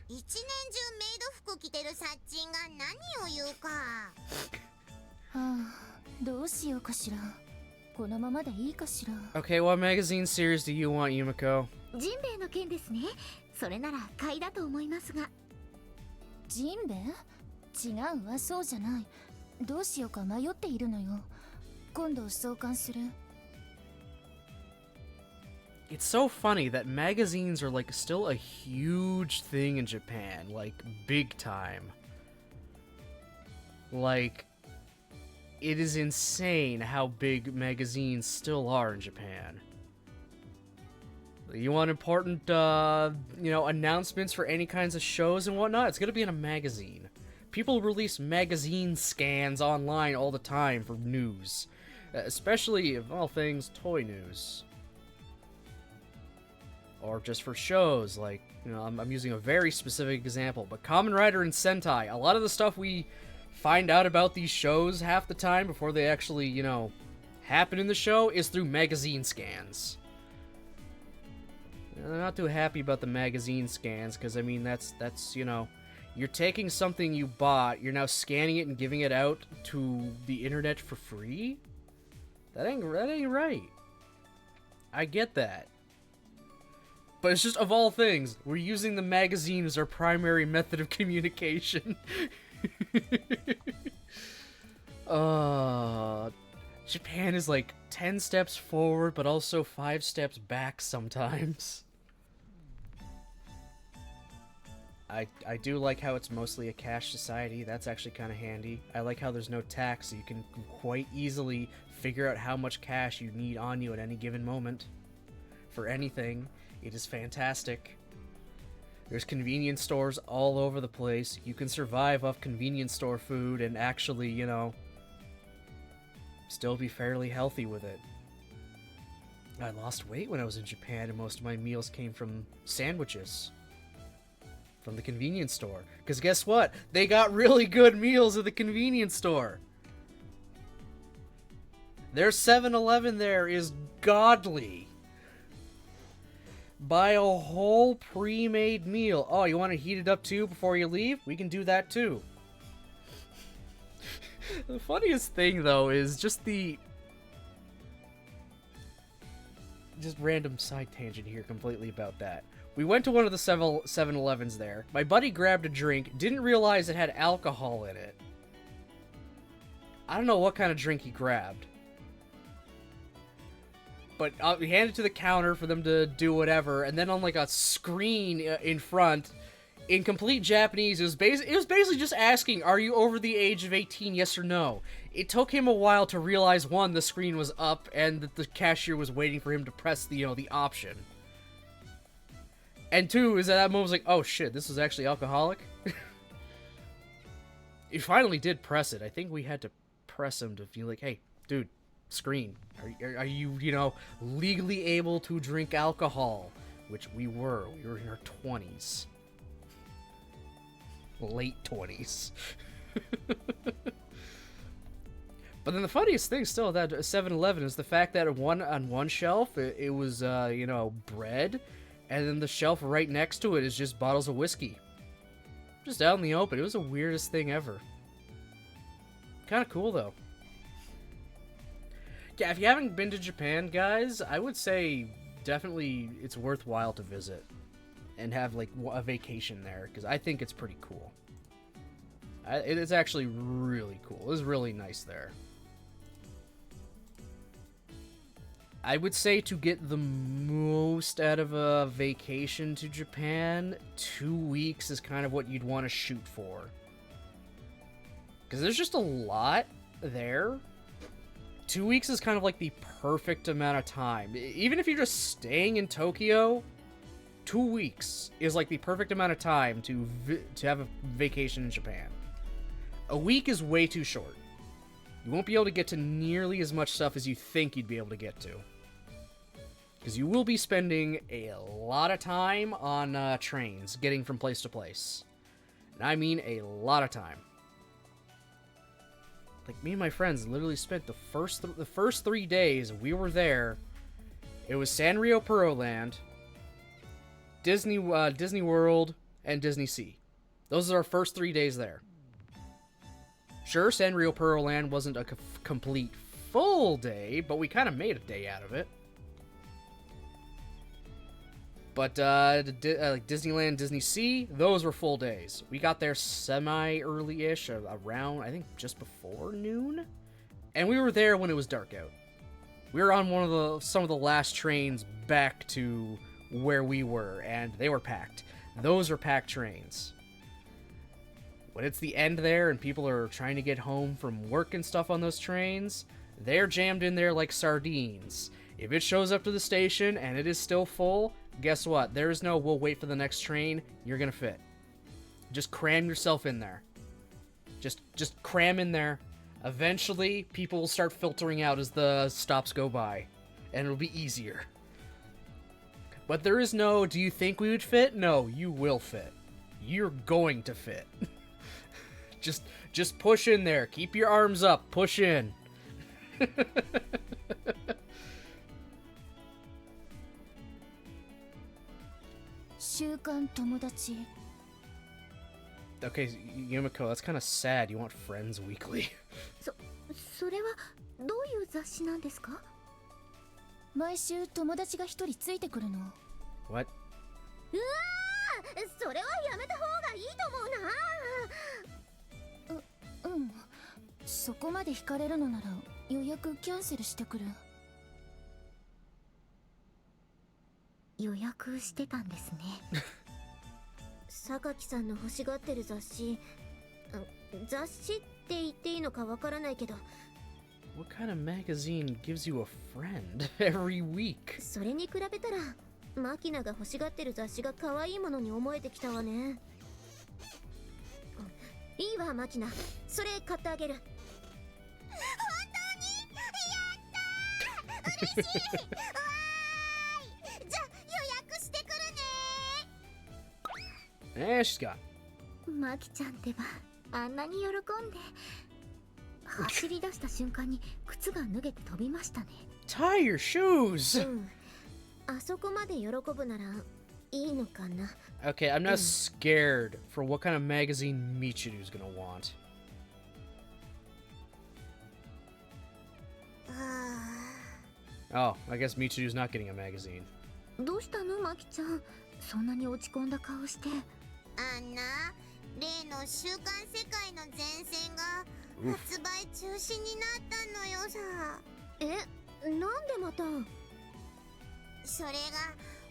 一年中メイド服着てるサッチンが何を言うか。はあ、どうしようかしら。このままでいいかしら。 Okay, what magazine series do you want, Yumiko? ジンベエの件ですね。それなら買いだと思いますが。ジンベエ？違うわ、そうじゃない。どうしようか迷っているのよ。今度創刊する。 It's so funny that magazines are like still a huge thing in Japan, like big time. Like, it is insane how big magazines still are in Japan. You want important, announcements for any kinds of shows and whatnot? It's gonna be in a magazine. People release magazine scans online all the time for news. Especially, of all things, toy news. Or just for shows, like, I'm using a very specific example, but Kamen Rider and Sentai, a lot of the stuff we find out about these shows half the time before they actually, happen in the show is through magazine scans. I'm not too happy about the magazine scans, because, I mean, that's you're taking something you bought, you're now scanning it and giving it out to the internet for free? That ain't right. I get that. But it's just, of all things, we're using the magazine as our primary method of communication. Japan is like 10 steps forward, but also 5 steps back sometimes. I do like how it's mostly a cash society. That's actually kind of handy. I like how there's no tax, so you can quite easily figure out how much cash you need on you at any given moment. For anything. It is fantastic. There's convenience stores all over the place. You can survive off convenience store food and actually, still be fairly healthy with it. I lost weight when I was in Japan, and most of my meals came from sandwiches from the convenience store. Because guess what? They got really good meals at the convenience store. Their 7-Eleven there is godly. Buy a whole pre-made meal. Oh, you want to heat it up too before you leave? We can do that too. The funniest thing, though, is just random side tangent here completely about that. We went to one of the 7-Elevens there. My buddy grabbed a drink, didn't realize it had alcohol in it. I don't know what kind of drink he grabbed. But we handed it to the counter for them to do whatever, and then on like a screen in front, in complete Japanese, it was basically just asking, are you over the age of 18, yes or no? It took him a while to realize, one, the screen was up, and that the cashier was waiting for him to press the option. And two, is that moment was like, oh shit, this was actually alcoholic? He finally did press it. I think we had to press him to feel like, hey, dude, screen. Are you, legally able to drink alcohol? Which we were. We were in our 20s. Late 20s. But then the funniest thing still that 7-Eleven is the fact that on one shelf it was bread, and then the shelf right next to it is just bottles of whiskey. Just out in the open. It was the weirdest thing ever. Kind of cool though. Yeah, if you haven't been to Japan, guys, I would say definitely it's worthwhile to visit and have like a vacation there, because I think it's pretty cool. It is actually really cool. It was really nice there. I would say to get the most out of a vacation to Japan, 2 weeks is kind of what you'd want to shoot for. Because there's just a lot there. 2 weeks is kind of like the perfect amount of time. Even if you're just staying in Tokyo, 2 weeks is like the perfect amount of time to have a vacation in Japan. A week is way too short. You won't be able to get to nearly as much stuff as you think you'd be able to get to. Because you will be spending a lot of time on trains, getting from place to place. And I mean a lot of time. Like, me and my friends literally spent the first 3 days we were there. It was Sanrio Pearl Land, Disney World, and Disney Sea. Those are our first 3 days there. Sure, Sanrio Pearl Land wasn't a complete full day, but we kind of made a day out of it. But like Disneyland, Disney Sea, those were full days. We got there semi-early-ish, around, I think, just before noon. And we were there when it was dark out. We were on some of the last trains back to where we were, and they were packed. Those are packed trains. When it's the end there and people are trying to get home from work and stuff on those trains, they're jammed in there like sardines. If it shows up to the station and it is still full, guess what? There's no, we'll wait for the next train. You're gonna fit. Just cram yourself in there. Just cram in there. Eventually, people will start filtering out as the stops go by. And it'll be easier. But there is no, do you think we would fit? No, you will fit. You're going to fit. Just push in there. Keep your arms up. Push in. Okay, Yumiko, that's kind of sad. You want Friends Weekly. それはどういう雑誌なんですか？毎週友達が一人ついてくるの。What? うわー、それはやめた方がいいと思うな。うん、そこまで惹かれるのなら予約キャンセルしてくる。予約してたんですね。榊さんの欲しがってる雑誌、雑誌って言っていいのかわからないけど。What kind of magazine gives you a friend every week? それに比べたら、マキナが欲しがってる雑誌が可愛いものに思えてきたわね。いいわ、マキナ。それ買ってあげる。本当にあ嬉しいわーいじゃあ予約してくるね And she's gone. マキちゃんってばあんなに喜んで走り出した瞬間に靴が脱げて飛びましたね。 Tie your shoes! あそこまで喜ぶならいいのかな。 Okay, I'm not scared for what kind of magazine Michiru's gonna want. あ Oh, I guess Michiru's not getting a magazine. どうしたのマキちゃん、そんなに落ち込んだ顔して。あんな例の週刊世界の前線が発売中止になったのよさ。なんでまた。それが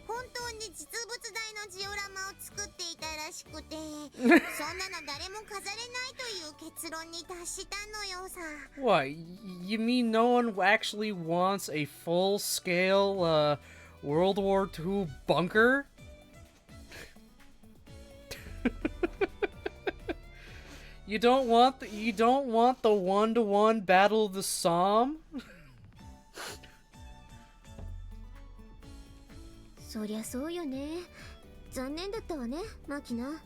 本当に実物大のジオラマを作っていたらしくてそんなの誰も飾れないという結論に達したのよさ。 What? You mean no one actually wants a full-scale, World War II bunker? You don't want the one-to-one Battle of the Somme? そりゃそうよね。残念だったわねマキナ。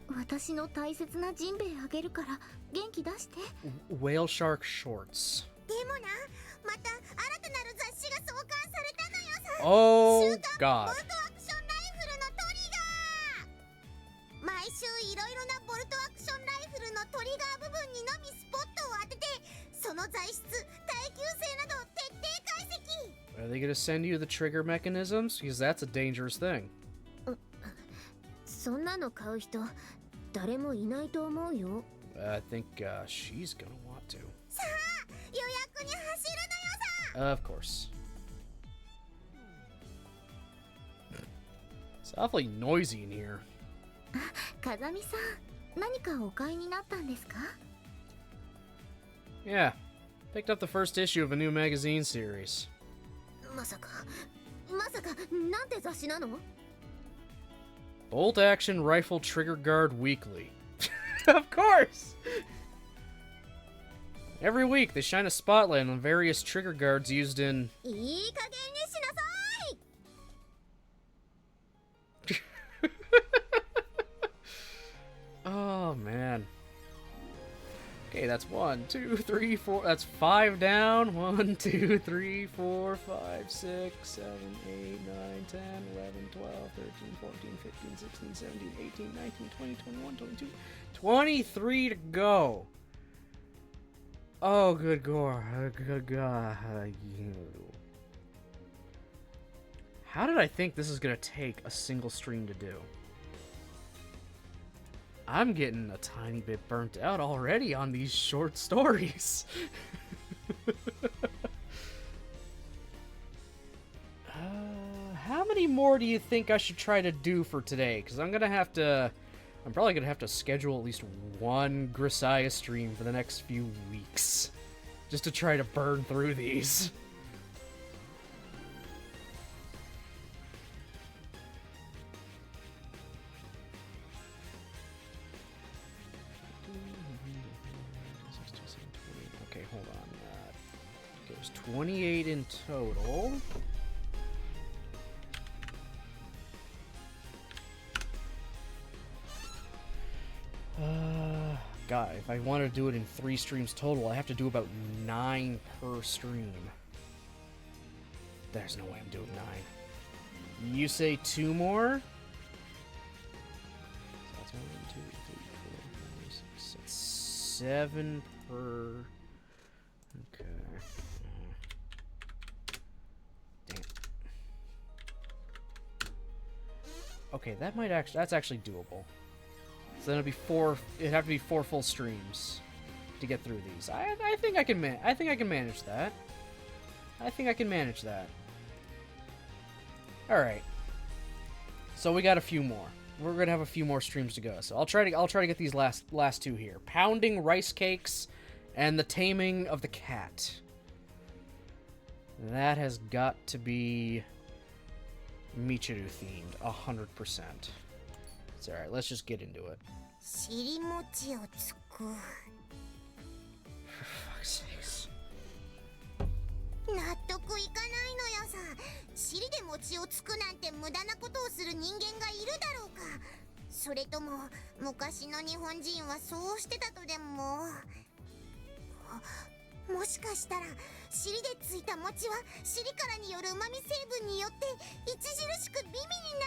私の大切なジンベエあげるから元気出して。 Whale Shark Shorts. でもなまた新たなる雑誌が創刊されたのよさ。 Oh 週刊 God. ボルトアクションライフルのトリガー。毎週いろいろなボルトアクションライフルのトリガー部分にのみスポットを当ててその材質、耐久性などを徹底解析。 Are they gonna send you the trigger mechanisms? Because that's a dangerous thing. そんなの買う人誰もいないと思うよ。 I think she's gonna want to. さあ予約に走るのよさ。 Of course. It's awfully noisy in here. 風見さん、何かお買いになったんですか？ Yeah. Picked up the first issue of a new magazine series. まさかなんて雑誌なの？ Bolt Action Rifle Trigger Guard Weekly. Of course! Every week, they shine a spotlight on the various trigger guards used in... いい加減にしなさい。 Oh, man. Okay, that's 1, 2, 3, 4... That's 5 down. 1, 2, 3, 4, 5, 6, 7, 8, 9, 10, 11, 12, 13, 14, 15, 16, 17, 18, 19, 20, 21, 22... 23 to go. Oh, good gore. Good God. How did I think this is going to take a single stream to do? I'm getting a tiny bit burnt out already on these short stories. How many more do you think I should try to do for today? Because I'm probably gonna have to schedule at least one Grisaia stream for the next few weeks. Just to try to burn through these. Okay, hold on. There's 28 in total. God, if I want to do it in 3 streams total, I have to do about 9 per stream. There's no way I'm doing 9. You say 2 more? So that's 1, 2, 3, 4, 5, 6, 7 per... Okay. Damn. Okay, that's actually doable. So then it'd be 4. It'd have to be 4 full streams to get through these. I think I can manage that. I think I can manage that. All right. So we got a few more. We're gonna have a few more streams to go. So I'll try to get these last 2 here. Pounding rice cakes and the taming of the cat. That has got to be Michiru themed, 100%. It's alright, let's just get into it. 尻餅をつく。 For fuck's sakes. 納得いかないのよさ。尻で餅をつくなんて無駄なことをする人間がいるだろうか。それとも昔の日本人はそうしてたとでも。もしかしたら尻でついた餅は尻からによる旨味成分によって著しく美味に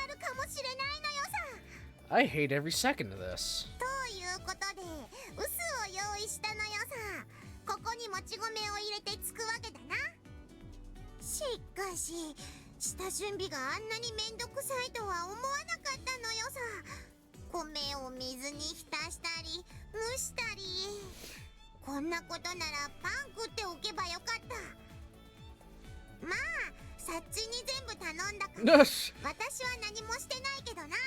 なるかもしれないのよさ。 I hate every second of this. ということで臼を用意したのよさ。ここにもち米を入れてつくわけだな。しかし下準備があんなにめんどくさいとは思わなかったのよさ。米を水に浸したり蒸したり、こんなことならパン食っておけばよかった。まあサッチに全部頼んだから私は何もしてないけどな。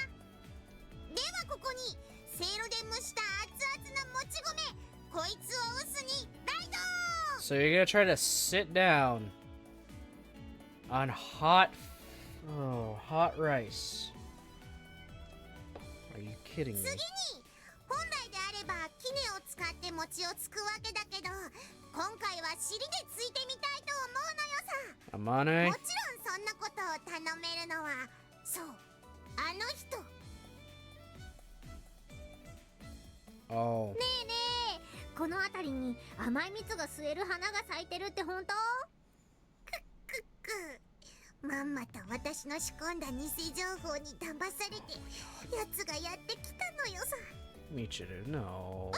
ではここにせいろで蒸した熱々のもち米、こいつを臼にライド。 So you're gonna try to sit down on hot rice. Are you kidding me? 次に本来であればキネを使って餅をつくわけだけど、今回は尻でついてみたいと思うのよさ。 Amane? もちろんそんなことを頼めるのはそうあの人。 Oh. ねえねえ、この辺りに甘い蜜が吸える花が咲いてるって本当？くっく、まんまと私の仕込んだ偽情報に騙されてやつがやってきたのよさ。 Michiru, no.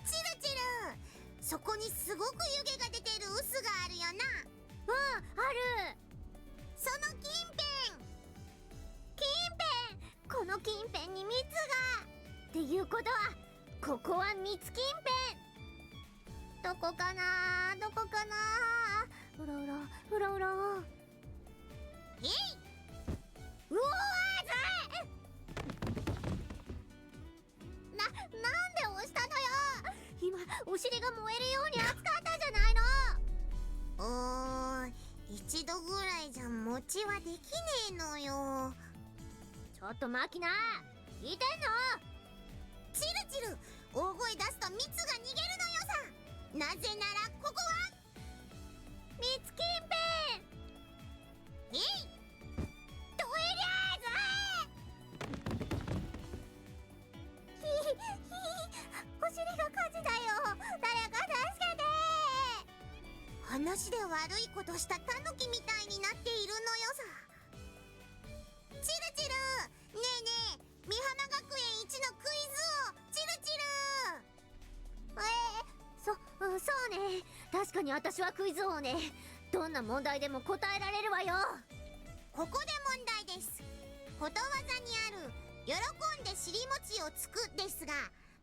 チルチル、そこにすごく湯気が出てる臼があるよな。ある。その近辺この近辺に蜜が。っていうことはここは蜜近辺。どこかなどこかな。うろうろうろうろ。えい。うわー、なんで押したのよ。今お尻が燃えるように熱かったじゃないの。一度ぐらいじゃ餅はできねえのよ。ちょっとマキナ、聞いてんの？チルチル、大声出すと蜜が逃げるのよさ。なぜならここは蜜近辺。えい。とりあえずお尻が火事だよ。誰か助けて。話で悪いことしたタヌキみたいになっているのよさ。チルチル、ねえねえ、美浜学園一のクイズ王チルチル。そうね。確かに私はクイズ王ね。どんな問題でも答えられるわよ。ここで問題です。ことわざにある喜んで尻餅をつくですが、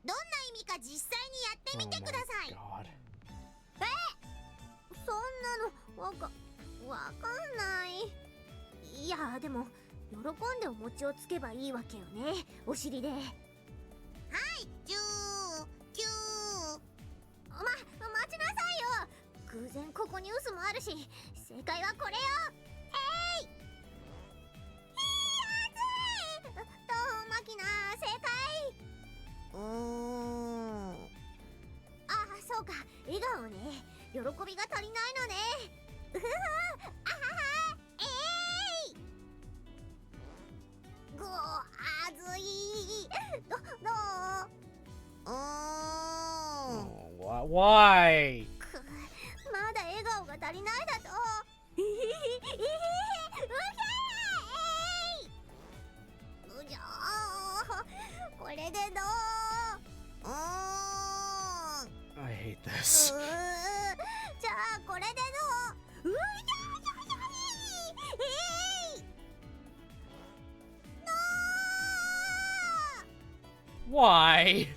どんな意味か実際にやってみてください。 Oh my God. そんなのわかんない。いやでも喜んでお餅をつけばいいわけよね、お尻で。はい、キューキュー。待ちなさいよ。偶然ここに臼もあるし、正解はこれよ。えい。熱い。どうマキナ、正解。そうか、笑顔ね。喜びが足りないのね。うふふ、あはは、えい。ずい。どOh, why? まだ笑顔が足りないだと。うじゃー、これでどう？I hate this. じゃあこれでどう？Why?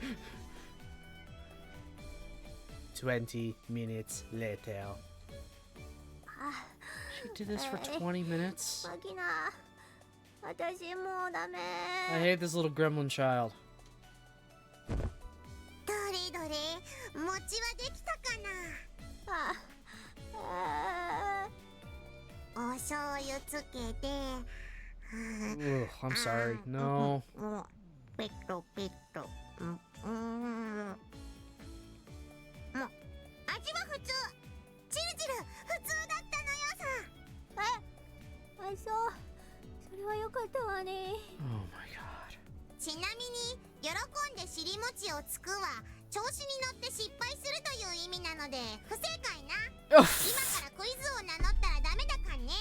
20 minutes later. She did this for 20 minutes? マキナ、私もうダメ。 I hate this little gremlin child. どれどれ、餅はできたかな。お醤油つけて。Ugh, I'm sorry. No. ペットペット。味は普通。チルチル、普通は良かったわね。 Oh my god. ちなみに喜んで尻餅をつくは調子に乗って失敗するという意味なので不正解な。今からクイズを名乗ったらダメだかんね。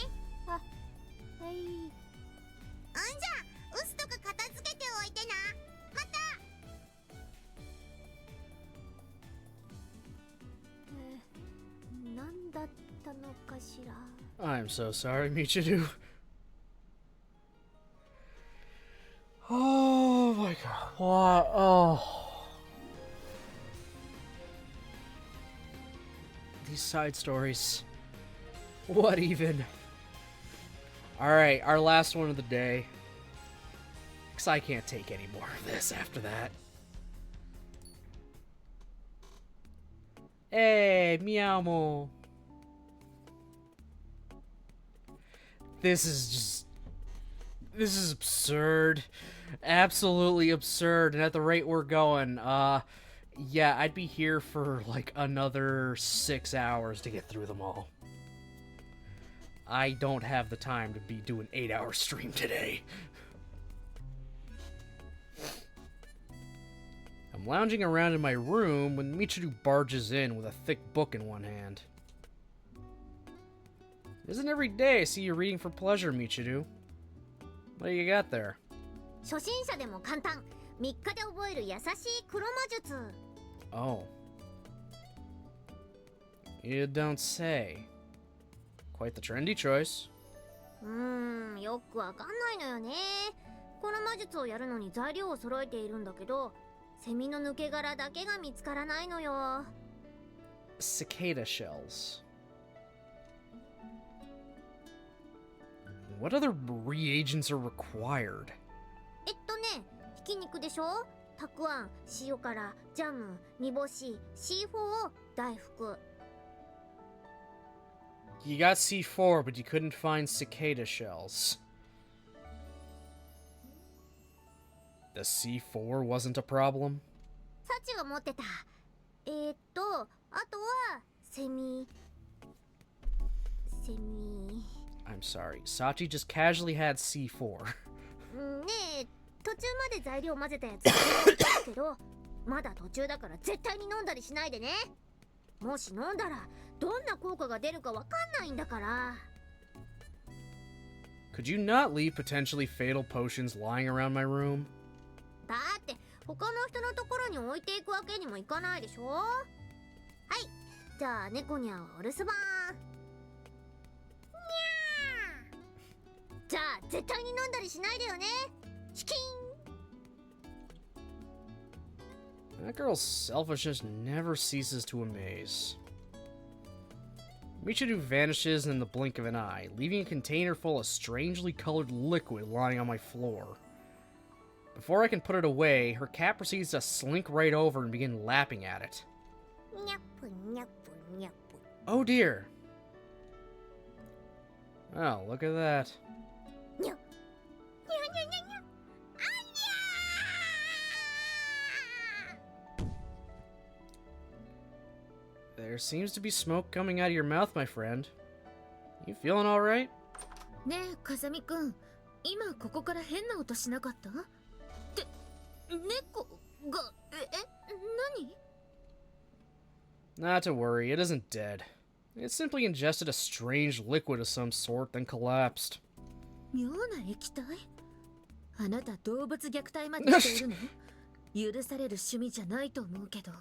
はい。じゃあウスとか片付けておいてな。また。なんだったのかしら。 I'm so sorry, Michiru. Oh my god. What? Oh. These side stories. What even? Alright, our last one of the day. Because I can't take any more of this after that. Hey, Miamo. This is absurd. Absolutely absurd. And at the rate we're going, yeah, I'd be here for like another 6 hours to get through them all. I don't have the time to be doing 8-hour stream today. I'm lounging around in my room when Michiru barges in with a thick book in one hand. It isn't every day I see you reading for pleasure, Michiru. What do you got there? 初心者でも簡単。3日で覚える優しい黒魔術。 Oh. You don't say. Quite the trendy choice. よくわかんないのよね。この魔術をやるのに材料を揃えているんだけど、セミの抜け殻だけが見つからないのよ。 Cicada shells. What other reagents are required? ひき肉でしょ、たくあん、塩辛、ジャム、煮干し、C4、大福。 You got C4, but you couldn't find cicada shells. The C4 wasn't a problem? サチが持ってた。あとはセミ。I'm sorry. Sachi just casually had C4. ねえ、途中まで材料混ぜたやつ作ったけど、まだ途中だから絶対に飲んだりしないでね。もし飲んだらどんな効果が出るかわかんないんだから。 Could you not leave potentially fatal potions lying around my room? だって他の人のところに置いていくわけにもいかないでしょ。はい、じゃあ猫にゃんはお留守番。じゃあ絶対に飲んだりしないでよね。チキン。 That girl's selfishness never ceases to amaze. Michiru vanishes in the blink of an eye, leaving a container full of strangely colored liquid lying on my floor. Before I can put it away, her cat proceeds to slink right over and begin lapping at it. Oh dear. Oh, look at that. There seems to be smoke coming out of your mouth, my friend. You feeling all right? ねえ、風見くん、今ここから変な音しなかった？って猫が何？ Not to worry, it isn't dead. It simply ingested a strange liquid of some sort, then collapsed. 妙な液体？あなた動物虐待までしているの？許される趣味じゃないと思うけど。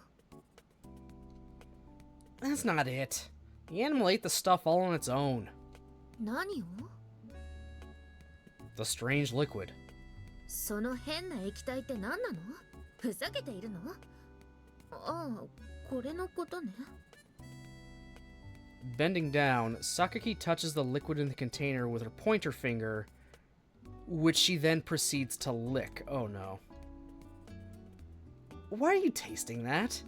That's not it. The animal ate the stuff all on its own. 何を？ The strange liquid. その変な液体って何なの？ふざけているの？ああ、これのことね。 Bending down, Sakaki touches the liquid in the container with her pointer finger, which she then proceeds to lick. Oh no. Why are you tasting that?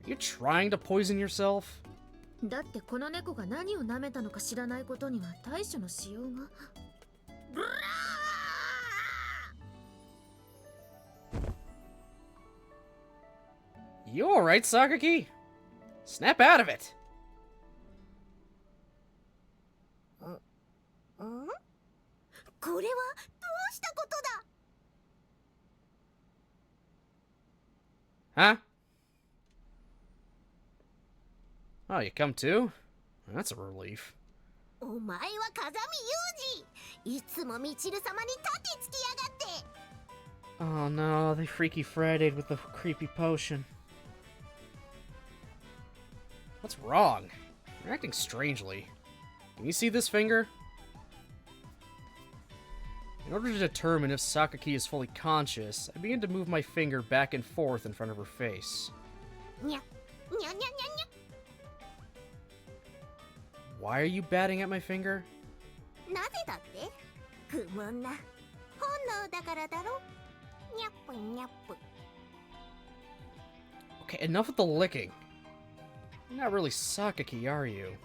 Are you trying to poison yourself? だってこの猫が何を舐めたのか知らないことには対処のしようが。 You alright, Sakaki? Snap out of it! ここれはどうしたことだ。 Huh? Oh, you come too? That's a relief. お前は風見雄二、いつもみちる様に盾つきやがって。 Oh no, they Freaky Friday'd with the creepy potion. What's wrong? You're acting strangely. Can you see this finger? In order to determine if Sakaki is fully conscious, I begin to move my finger back and forth in front of her face. にゃにゃにゃにゃにゃ。 Why are you batting at my finger? なぜだって？不問な。本能だからだろ。にゃっぷにゃっぷ。 Okay, enough with the licking. You're not really Sakaki, are you?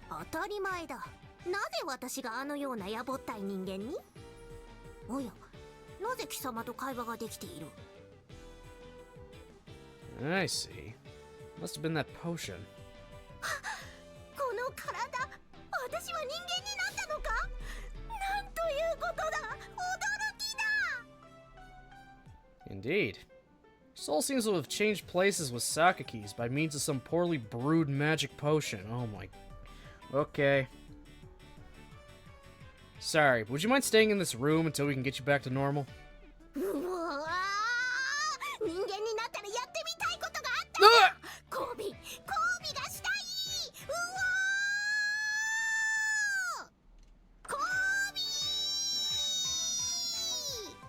当たり前だ。なぜ私があのようなやぼったい人間に？おや、なぜ貴様と会話ができている？ I see. Must have been that potion. この体、私は人間になったのか？なんということだ！驚きだ！ Indeed. Soul seems to have changed places with Sakaki's by means of some poorly brewed magic potion. Oh my... Okay. Sorry, but would you mind staying in this room until we can get you back to normal? うわー、人間になったらやってみたいことがあったんだ！交尾がしたい！うわー！交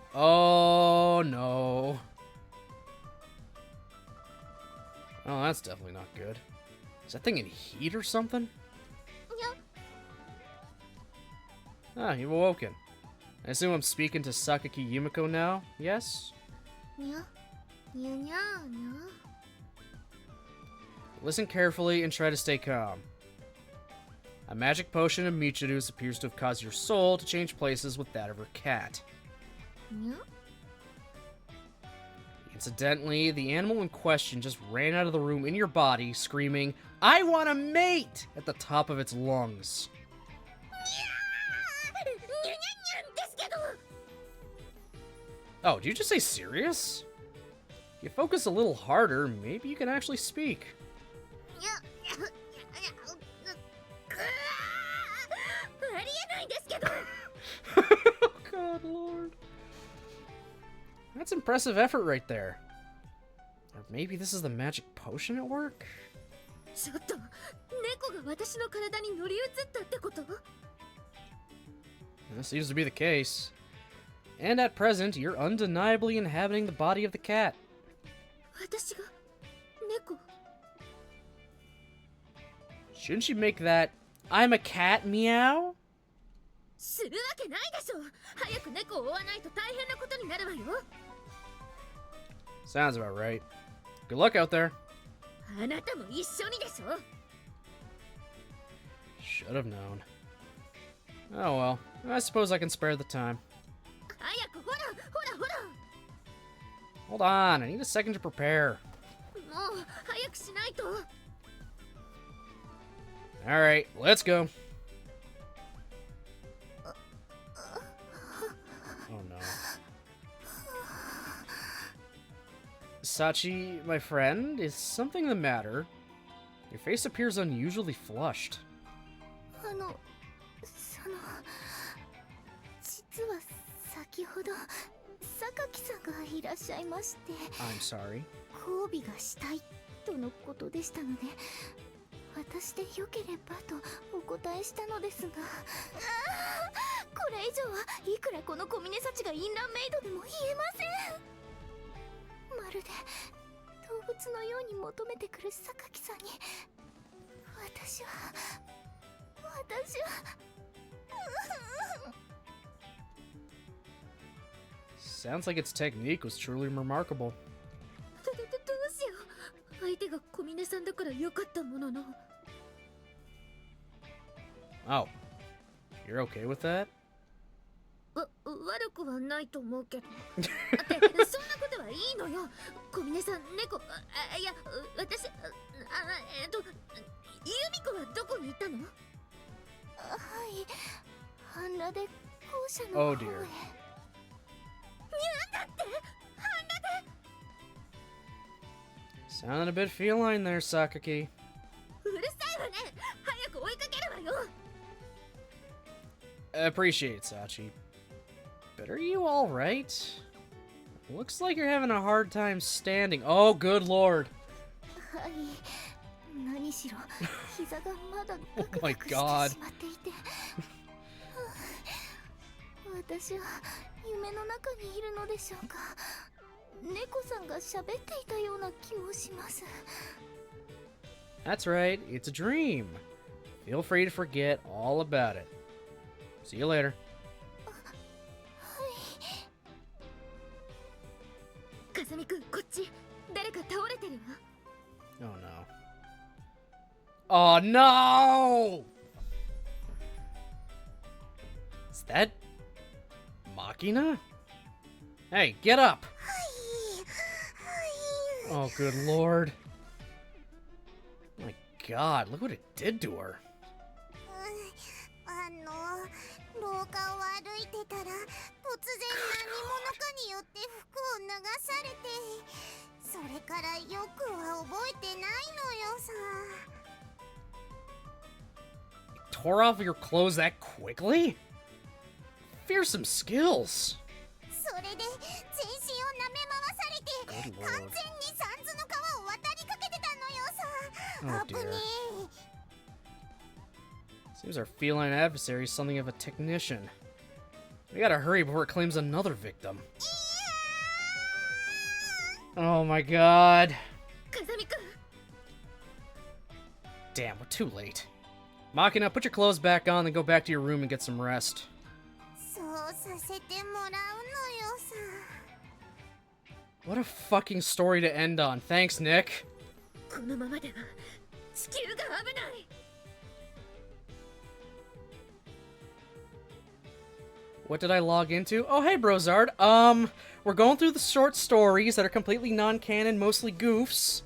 尾！ Oh no. Oh, that's definitely not good. Is that thing in heat or something? Ah, you've awoken. I assume I'm speaking to Sakaki Yumiko now, yes? にゃにゃにゃにゃ。 Listen carefully and try to stay calm. A magic potion of Michiru's appears to have caused your soul to change places with that of her cat. にゃ Incidentally, the animal in question just ran out of the room in your body, screaming, "I want a mate!" at the top of its lungs. にゃにゃにゃんですけど。 Oh, did you just say serious? If you focus a little harder, maybe you can actually speak. にゃありえないんですけど。 Oh, God, Lord. That's impressive effort right there. Or maybe this is the magic potion at work? ちょっと、猫が私の体に乗り移ったってこと？ That seems to be the case. And at present, you're undeniably inhabiting the body of the cat. 私が猫？ Shouldn't you make that, "I'm a cat" meow? するわけないでしょ。早く猫を追わないと大変なことになるわよ。 Sounds about right. Good luck out there. あなたも一緒にでしょ。 Should have known. Oh well, I suppose I can spare the time. 早くほらほらほら。 Hold on, I need a second to prepare. もう早くしないと。 Alright, let's go. Oh no. Sachi, my friend, is something the matter? Your face appears unusually flushed. 実は先ほど榊さんがいらっしゃいまして。 I'm sorry. 交尾がしたいとのことでしたので、私でよければとお答えしたのですが、これ以上はいくらこの小峰幸がインランメイドでも言えません。まるで動物のように求めてくる榊さんに、私は Sounds like its technique was truly remarkable. どうしよう。相手が小峰さんだからよかったものの。 Oh. You're okay with that? 悪くはないと思うけど。ってそんなことはいいのよ。小峰さん、猫、いや、私、由美子はどこに行ったの？はい、半裸で校舎の Oh 方へ。 dear. だって半裸で Sounded a bit feline there, Sakaki. うるさいわね。早く追いかけるわよ。 Appreciate it, Sachi. But are you alright? Looks like you're having a hard time standing. Oh, good lord. はい。何しろ膝がまだ Oh ガク my ガクして god. しまっていて。私は夢の中にいるのでしょうか。猫さんが喋っていたような気もします。 That's right, it's a dream. Feel free to forget all about it. See you later. 風見くん、こっち。誰か倒れてるわ。 Oh no. Oh no! Is that Machina? Hey, get up! Oh, good lord. My god, look what it did to her. 廊下を歩いてたら突然何者かによって服を脱がされて、それからよくは覚えてないのよさ。 Tore off your clothes that quickly? Fearsome skills. それで全身を舐め回されて Good 完 lord. 全に三途の川を渡りかけてたのよ Oh さ。危ね dear. Seems our feline adversary is something of a technician. We gotta hurry before it claims another victim. Oh my god. 風見くん。 Damn, we're too late. Machina, put your clothes back on, then go back to your room and get some rest. そうさせてもらうのよさ。 What a fucking story to end on. Thanks, Nick. このままでは地球が危ない。 What did I log into? Oh, hey, Brozard. We're going through the short stories that are completely non-canon, mostly goofs.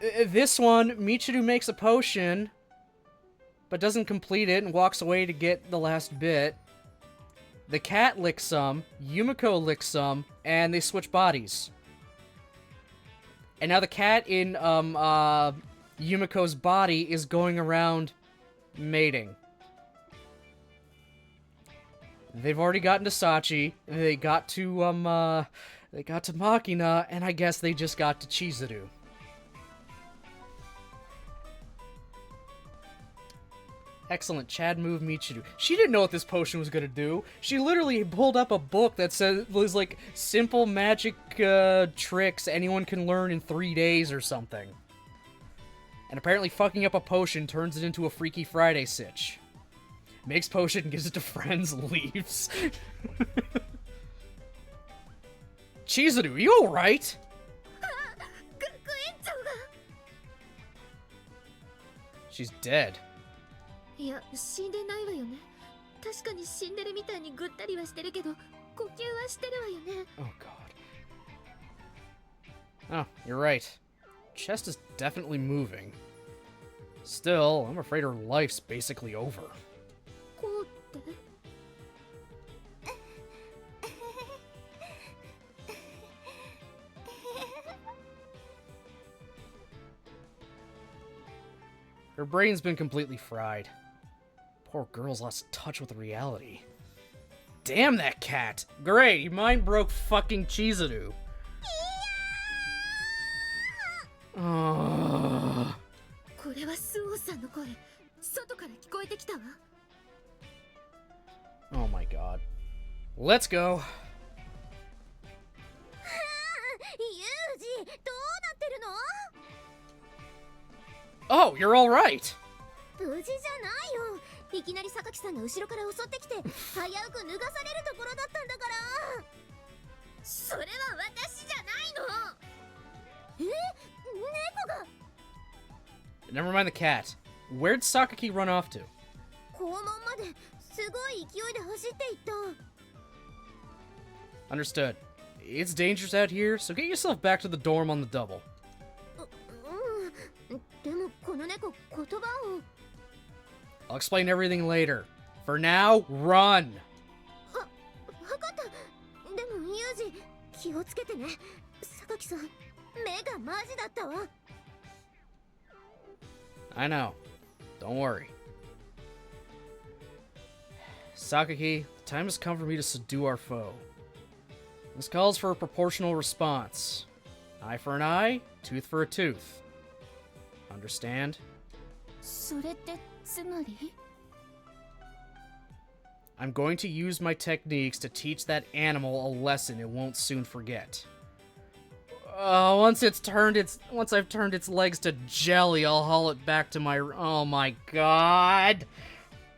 This one, Michiru makes a potion, but doesn't complete it and walks away to get the last bit. The cat licks some, Yumiko licks some, and they switch bodies. And now the cat in, Yumiko's body is going around mating. They've already gotten to Sachi, they got to Machina, and I guess they just got to Chizuru. Excellent, Chad move Michiru. She didn't know what this potion was gonna do. She literally pulled up a book that said was like simple magic tricks anyone can learn in 3 days or something. And apparently fucking up a potion turns it into a Freaky Friday sitch. Makes potion, gives it to friends, leaves. Chizuru, you alright? 学園長が。 She's dead. いや、死んでないわよね。確かに死んでるみたいにぐったりはしてるけど、呼吸はしてるわよね。 Oh god. Oh, you're right. Chest is definitely moving. Still, I'm afraid her life's basically over. こうって。 Her brain's been completely fried. Poor girl's lost touch with reality. Damn that cat! Great, your mind broke fucking Chizuru. Oh. これはスオーさんの声。外から聞こえてきたわ。 Oh my god. Let's go. ユージ、どうなってるの？ Oh, you're alright! 無事じゃないよ。いきなり榊さんが後ろから襲ってきて、危うく脱がされるところだったんだから。それは私じゃないの。猫が Never mind the cat. Where'd Sakaki run off to? 校門まですごい勢いで走っていった。 Understood. It's dangerous out here, so get yourself back to the dorm on the double. でもこの猫言葉を。 I'll explain everything later. For now, run! わかった。でもユージ、気をつけてね。榊さん、目がマジだったわ。 I know. Don't worry. Sakaki, the time has come for me to subdue our foe. This calls for a proportional response. Eye for an eye, tooth for a tooth. Understand? それってつまり？ I'm going to use my techniques to teach that animal a lesson it won't soon forget. Once I've turned its legs to jelly, I'll haul it back to my... Oh my god!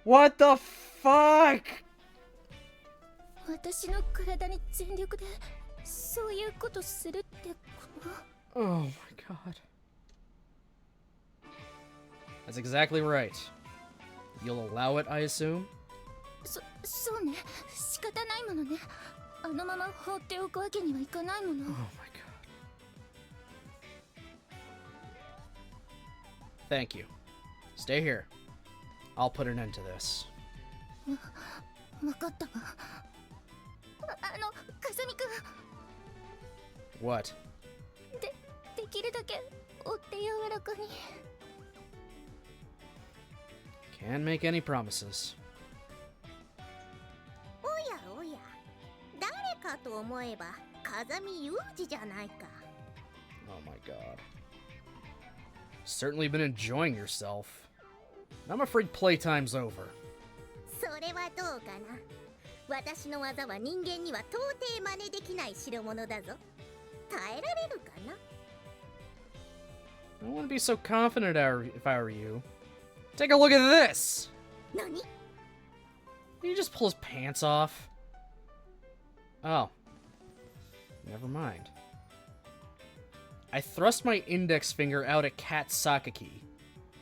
What the fuck?私の体に全力でそういうことするってこと？ Oh my god. That's exactly right. You'll allow it, I assume? そうね。仕方ないものね。あのまま放っておくわけにはいかないもの。 Oh my god. Thank you. Stay here. I'll put an end to this. わかったわ。かすみくん。 What? できるだけ追って柔らかに。 Can't make any promises. おやおや、誰かと思えば風見裕二じゃないか。 Oh my god. Certainly been enjoying yourself. I'm afraid playtime's over. それはどうかな。私の技は人間には到底真似できない代物だぞ。耐えられるかな？ I wouldn't be so confident if I were you. Take a look at this! 何？ Did he just pull his pants off? Oh. Never mind. I thrust my index finger out at Cat Sakaki.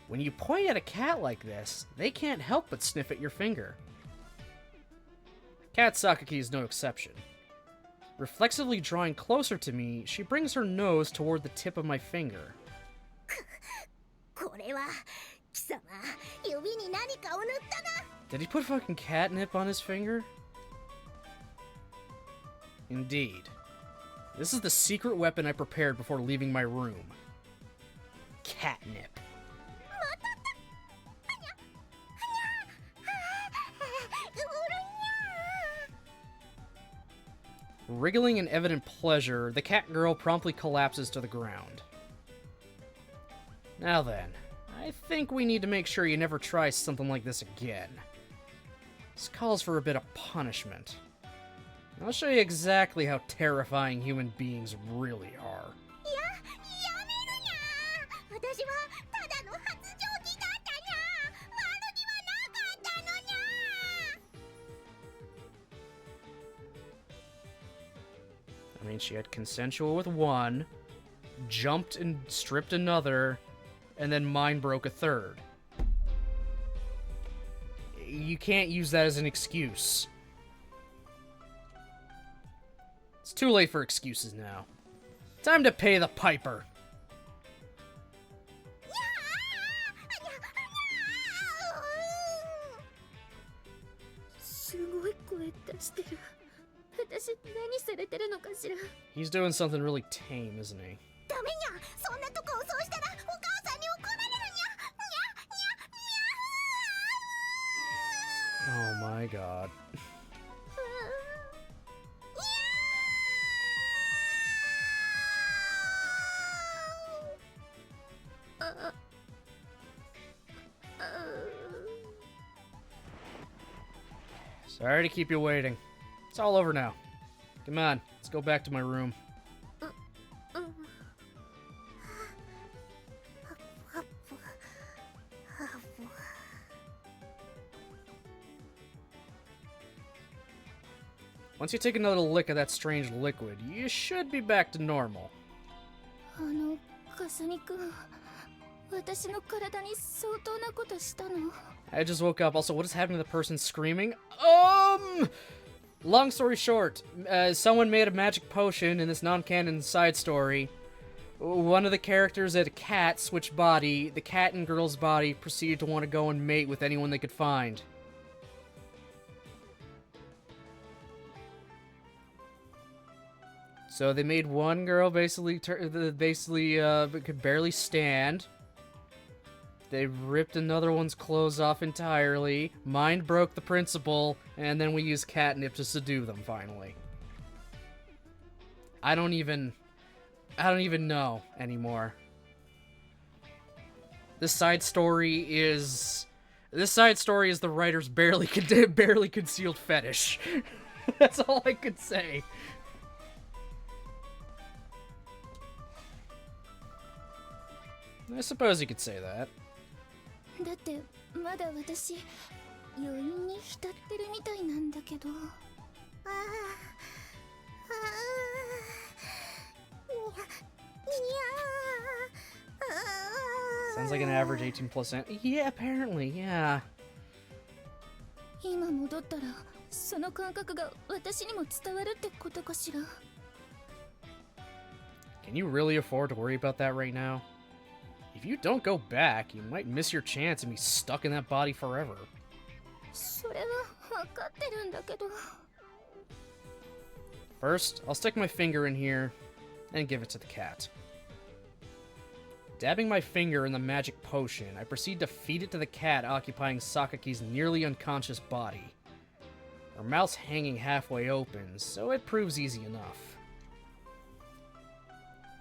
When you point at a cat like this, they can't help but sniff at your finger. Cat Sakaki is no exception. Reflexively drawing closer to me, she brings her nose toward the tip of my finger. これは貴様、指に何かを塗ったな。 Did he put fucking catnip on his finger? Indeed. This is the secret weapon I prepared before leaving my room. Catnip. Wriggling in evident pleasure, the cat girl promptly collapses to the ground. Now then, I think we need to make sure you never try something like this again. This calls for a bit of punishment. I'll show you exactly how terrifying human beings really are. やめるにゃ。私はただの発情期だったにゃ。悪気はなかったのにゃ。 I mean, she had consensual with one, jumped and stripped another, and then mind broke a third. You can't use that as an excuse. It's too late for excuses now. Time to pay the piper. すごい声出してる。私何されてるのかしら。 He's doing something really tame, isn't he? ダメにゃ。そんなとこをそうしたらお母さんに怒られるにゃ。 Oh my god. Sorry to keep you waiting. It's all over now. Come on, let's go back to my room. Once you take another lick of that strange liquid, you should be back to normal. かすみくん、私の体に相当なことしたの？ I just woke up. Also, what is happening to the person screaming? Long story short, someone made a magic potion in this non-canon side story. One of the characters had a cat switch body. The cat and girl's body proceeded to want to go and mate with anyone they could find. So they made one girl basically could barely stand. They ripped another one's clothes off entirely. Mind broke the principal, and then we used catnip to subdue them finally. I don't even know anymore. This side story is the writer's barely concealed fetish. That's all I could say. I suppose you could say that. だってまだ私余韻に浸ってるみたいなんだけど。Sounds like an average 18 plus. Yeah, apparently, yeah. 今戻ったらその感覚が私にも伝わるってことかしら。 Can you really afford to worry about that right now? If you don't go back, you might miss your chance and be stuck in that body forever. それは分かってるんだけど。 First, I'll stick my finger in here and give it to the cat. Dabbing my finger in the magic potion, I proceed to feed it to the cat occupying Sakaki's nearly unconscious body. Her mouth's hanging halfway open, so it proves easy enough.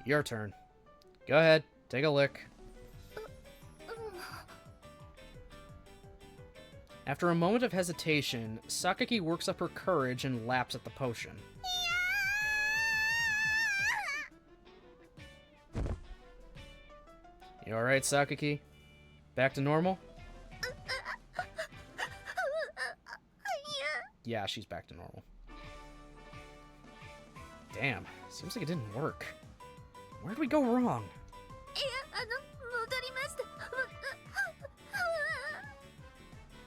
Your turn. Go ahead, take a lick. After a moment of hesitation, Sakaki works up her courage and laps at the potion. You alright, Sakaki? Back to normal? Yeah, she's back to normal. Damn, seems like it didn't work. Where'd we go wrong? いや、戻りました。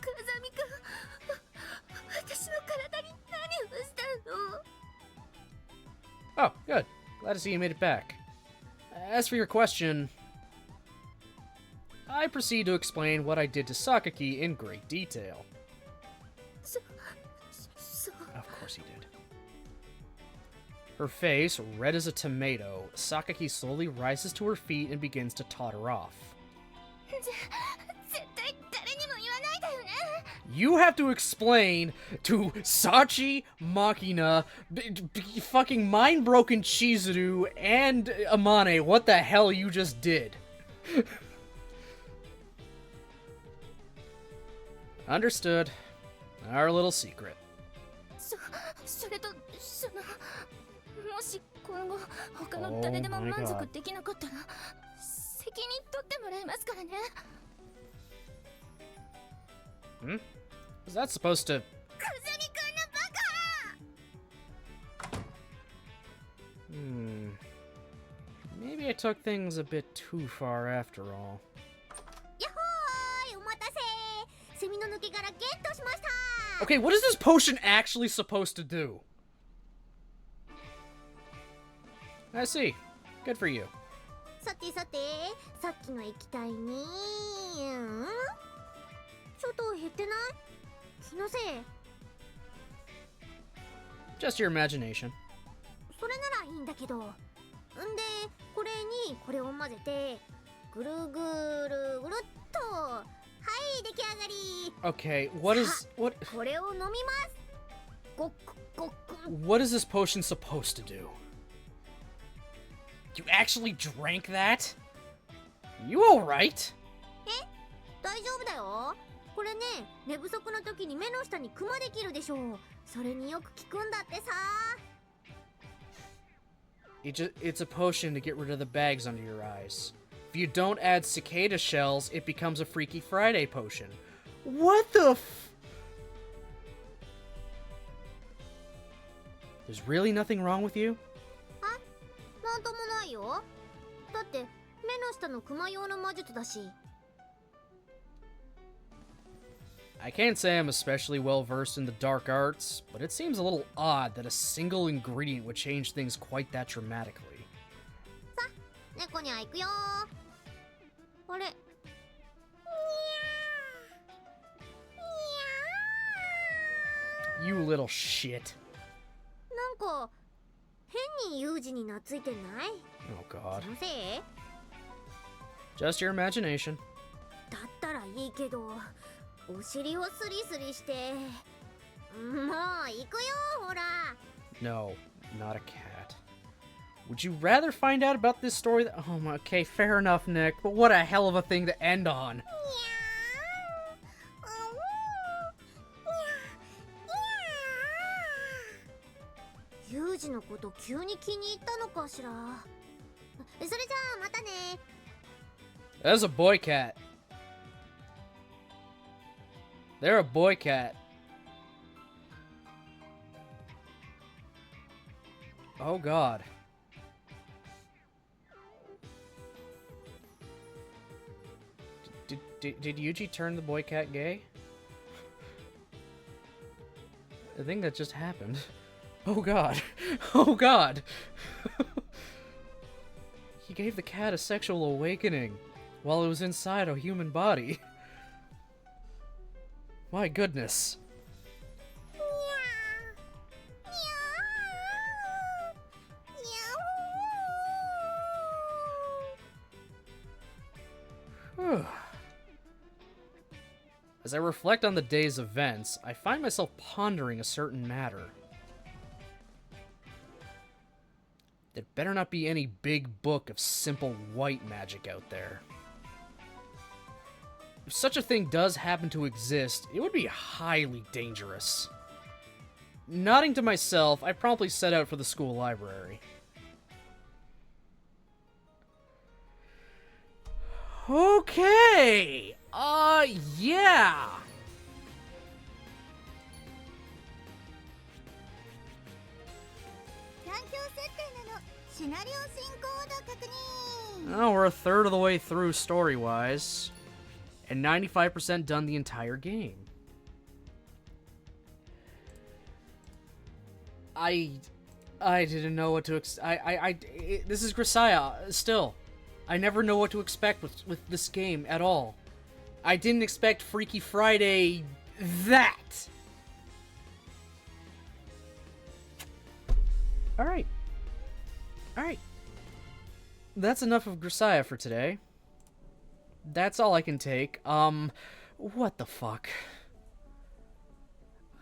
風見くん、私の体に何をしたの？ Oh, good. Glad to see you made it back. As for your question, I proceed to explain what I did to Sakaki in great detail. Of course he did. Her face red as a tomato, Sakaki slowly rises to her feet and begins to totter off. You have to explain to Sachi, Makina, fucking mind-broken Chizuru, and Amane what the hell you just did. Understood. Our little secret. それとそのもし今後他の誰でも満足できなかったら責任取ってもらえますからね。Hmm? Was that supposed to... Maybe I took things a bit too far after all. Okay, what is this potion actually supposed to do? I see. Good for you. さてさて、さっきの液体に、ちょっと減ってない？気のせい？ Just your imagination. それならいいんだけど。んで、これにこれを混ぜて、ぐるぐるぐるっと。はい、出来上がり。 Okay, what is... what... これを飲みます。ごっごっ。 What is this potion supposed to do? You actually drank that? You alright? え、大丈夫だよ。これね、寝不足の時に目の下にクマできるでしょう。それによく効くんだってさ。It's a potion to get rid of the bags under your eyes. If you don't add cicada shells, it becomes a Freaky Friday potion. What the f... There's really nothing wrong with you? あ、なんともないよ。だって目の下のクマ用の魔術だし。I can't say I'm especially well versed in the dark arts, but it seems a little odd that a single ingredient would change things quite that dramatically. さ、猫にゃ行くよ。あれ。 You little shit. なんか変に有事に懐いてない？ Oh god. 気のせい？ Just your imagination. だったらいいけど、お尻をスリスリして。もう行くよ、ほら。 No, not a cat. Would you rather find out about this story that— Oh my, okay, fair enough, Nick, but what a hell of a thing to end on. 有事のこと急に気に入ったのかしら。それじゃあまたね。 That's a boy cat. They're a boy cat. Oh god. Did Yuji turn the boy cat gay? I think that just happened. Oh god. Oh god. He gave the cat a sexual awakening while it was inside a human body. My goodness. As I reflect on the day's events, I find myself pondering a certain matter. There better not be any big book of simple white magic out there. If such a thing does happen to exist, it would be highly dangerous. Nodding to myself, I promptly set out for the school library. Okay! Yeah! Oh, we're a third of the way through story-wise, and 95% done the entire game. I didn't know what to this is Grisaia, still. I never know what to expect with this game at all. I didn't expect Freaky Friday that. Alright. Alright. That's enough of Grisaia for today. That's all I can take. What the fuck?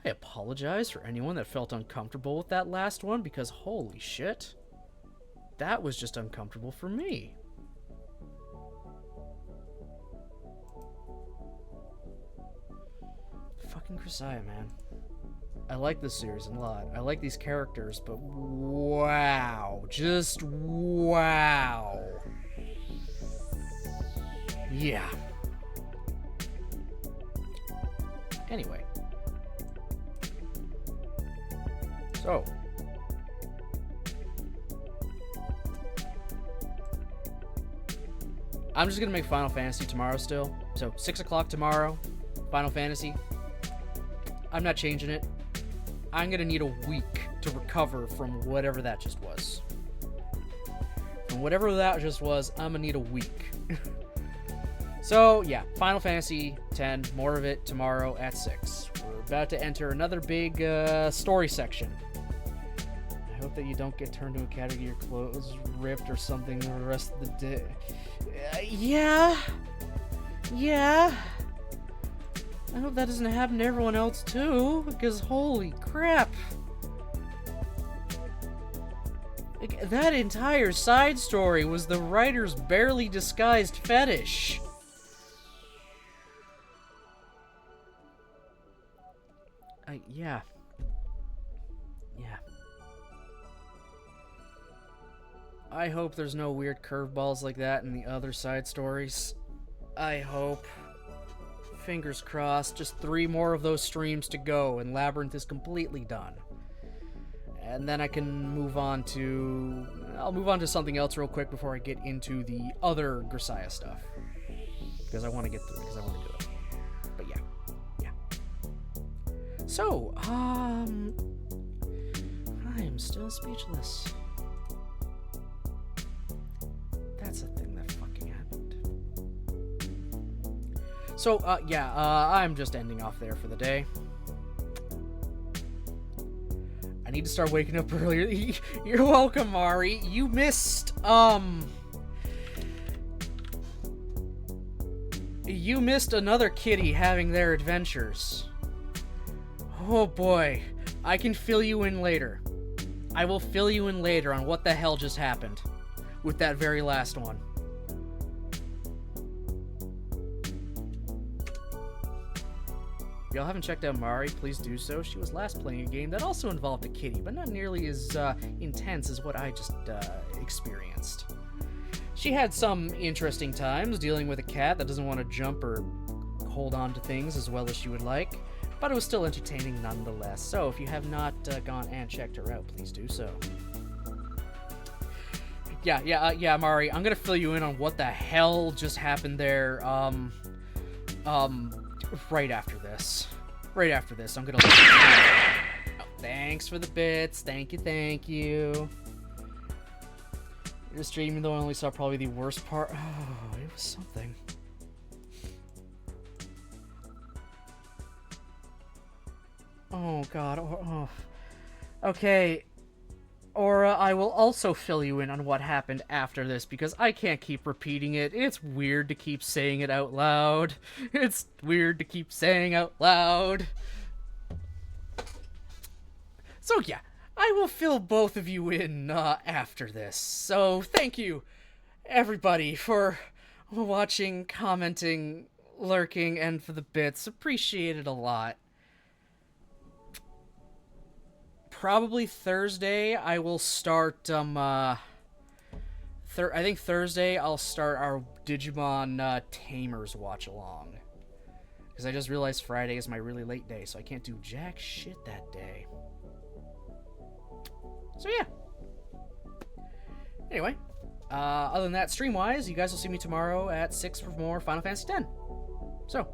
I apologize for anyone that felt uncomfortable with that last one, because holy shit. That was just uncomfortable for me. Fucking Grisaia, man. I like this series a lot. I like these characters, but wow. Just wow. Yeah. Anyway. So. I'm just gonna make Final Fantasy tomorrow still. So, 6 o'clock tomorrow. Final Fantasy. I'm not changing it. I'm gonna need a week to recover from whatever that just was. From whatever that just was, I'm gonna need a week. So, yeah, Final Fantasy X, more of it tomorrow at 6. We're about to enter another big story section. I hope that you don't get turned to a cat or get your clothes ripped or something the rest of the day. Yeah. I hope that doesn't happen to everyone else too, because holy crap. Like, that entire side story was the writer's barely disguised fetish. Yeah. I hope there's no weird curveballs like that in the other side stories. I hope. Fingers crossed, just 3 more of those streams to go and Labyrinth is completely done. And then I can move on to... I'll move on to something else real quick before I get into the other Grisaia stuff. Because I want to get through it, because I want to do it. But yeah. So, I am still speechless. That's a thing that fucking happened. So, I'm just ending off there for the day. I need to start waking up earlier. You're welcome, Mari. You missed, you missed another kitty having their adventures. Oh boy. I can fill you in later. I will fill you in later on what the hell just happened with that very last one. If y'all haven't checked out Mari, please do so. She was last playing a game that also involved a kitty, but not nearly as intense as what I just experienced. She had some interesting times dealing with a cat that doesn't want to jump or hold on to things as well as she would like, but it was still entertaining nonetheless. So if you have not gone and checked her out, please do so. Yeah, Mari, I'm gonna fill you in on what the hell just happened there, right after this. Right after this, I'm gonna let you know. Oh, thanks for the bits. Thank you. Your stream, even though I only saw probably the worst part. Oh, it was something. Oh, God. Oh. Okay. Aura, I will also fill you in on what happened after this, because I can't keep repeating it. It's weird to keep saying it out loud. It's weird to keep saying out loud. So, yeah. I will fill both of you in after this. So, thank you, everybody, for watching, commenting, lurking, and for the bits. Appreciate it a lot. Probably Thursday, I will start, I think Thursday I'll start our Digimon Tamers watch-along. Because I just realized Friday is my really late day, so I can't do jack shit that day. So yeah. Anyway, other than that, stream-wise, you guys will see me tomorrow at 6 for more Final Fantasy X. So,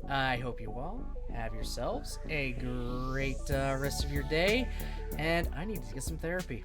I hope you all have yourselves a great rest of your day, and I need to get some therapy.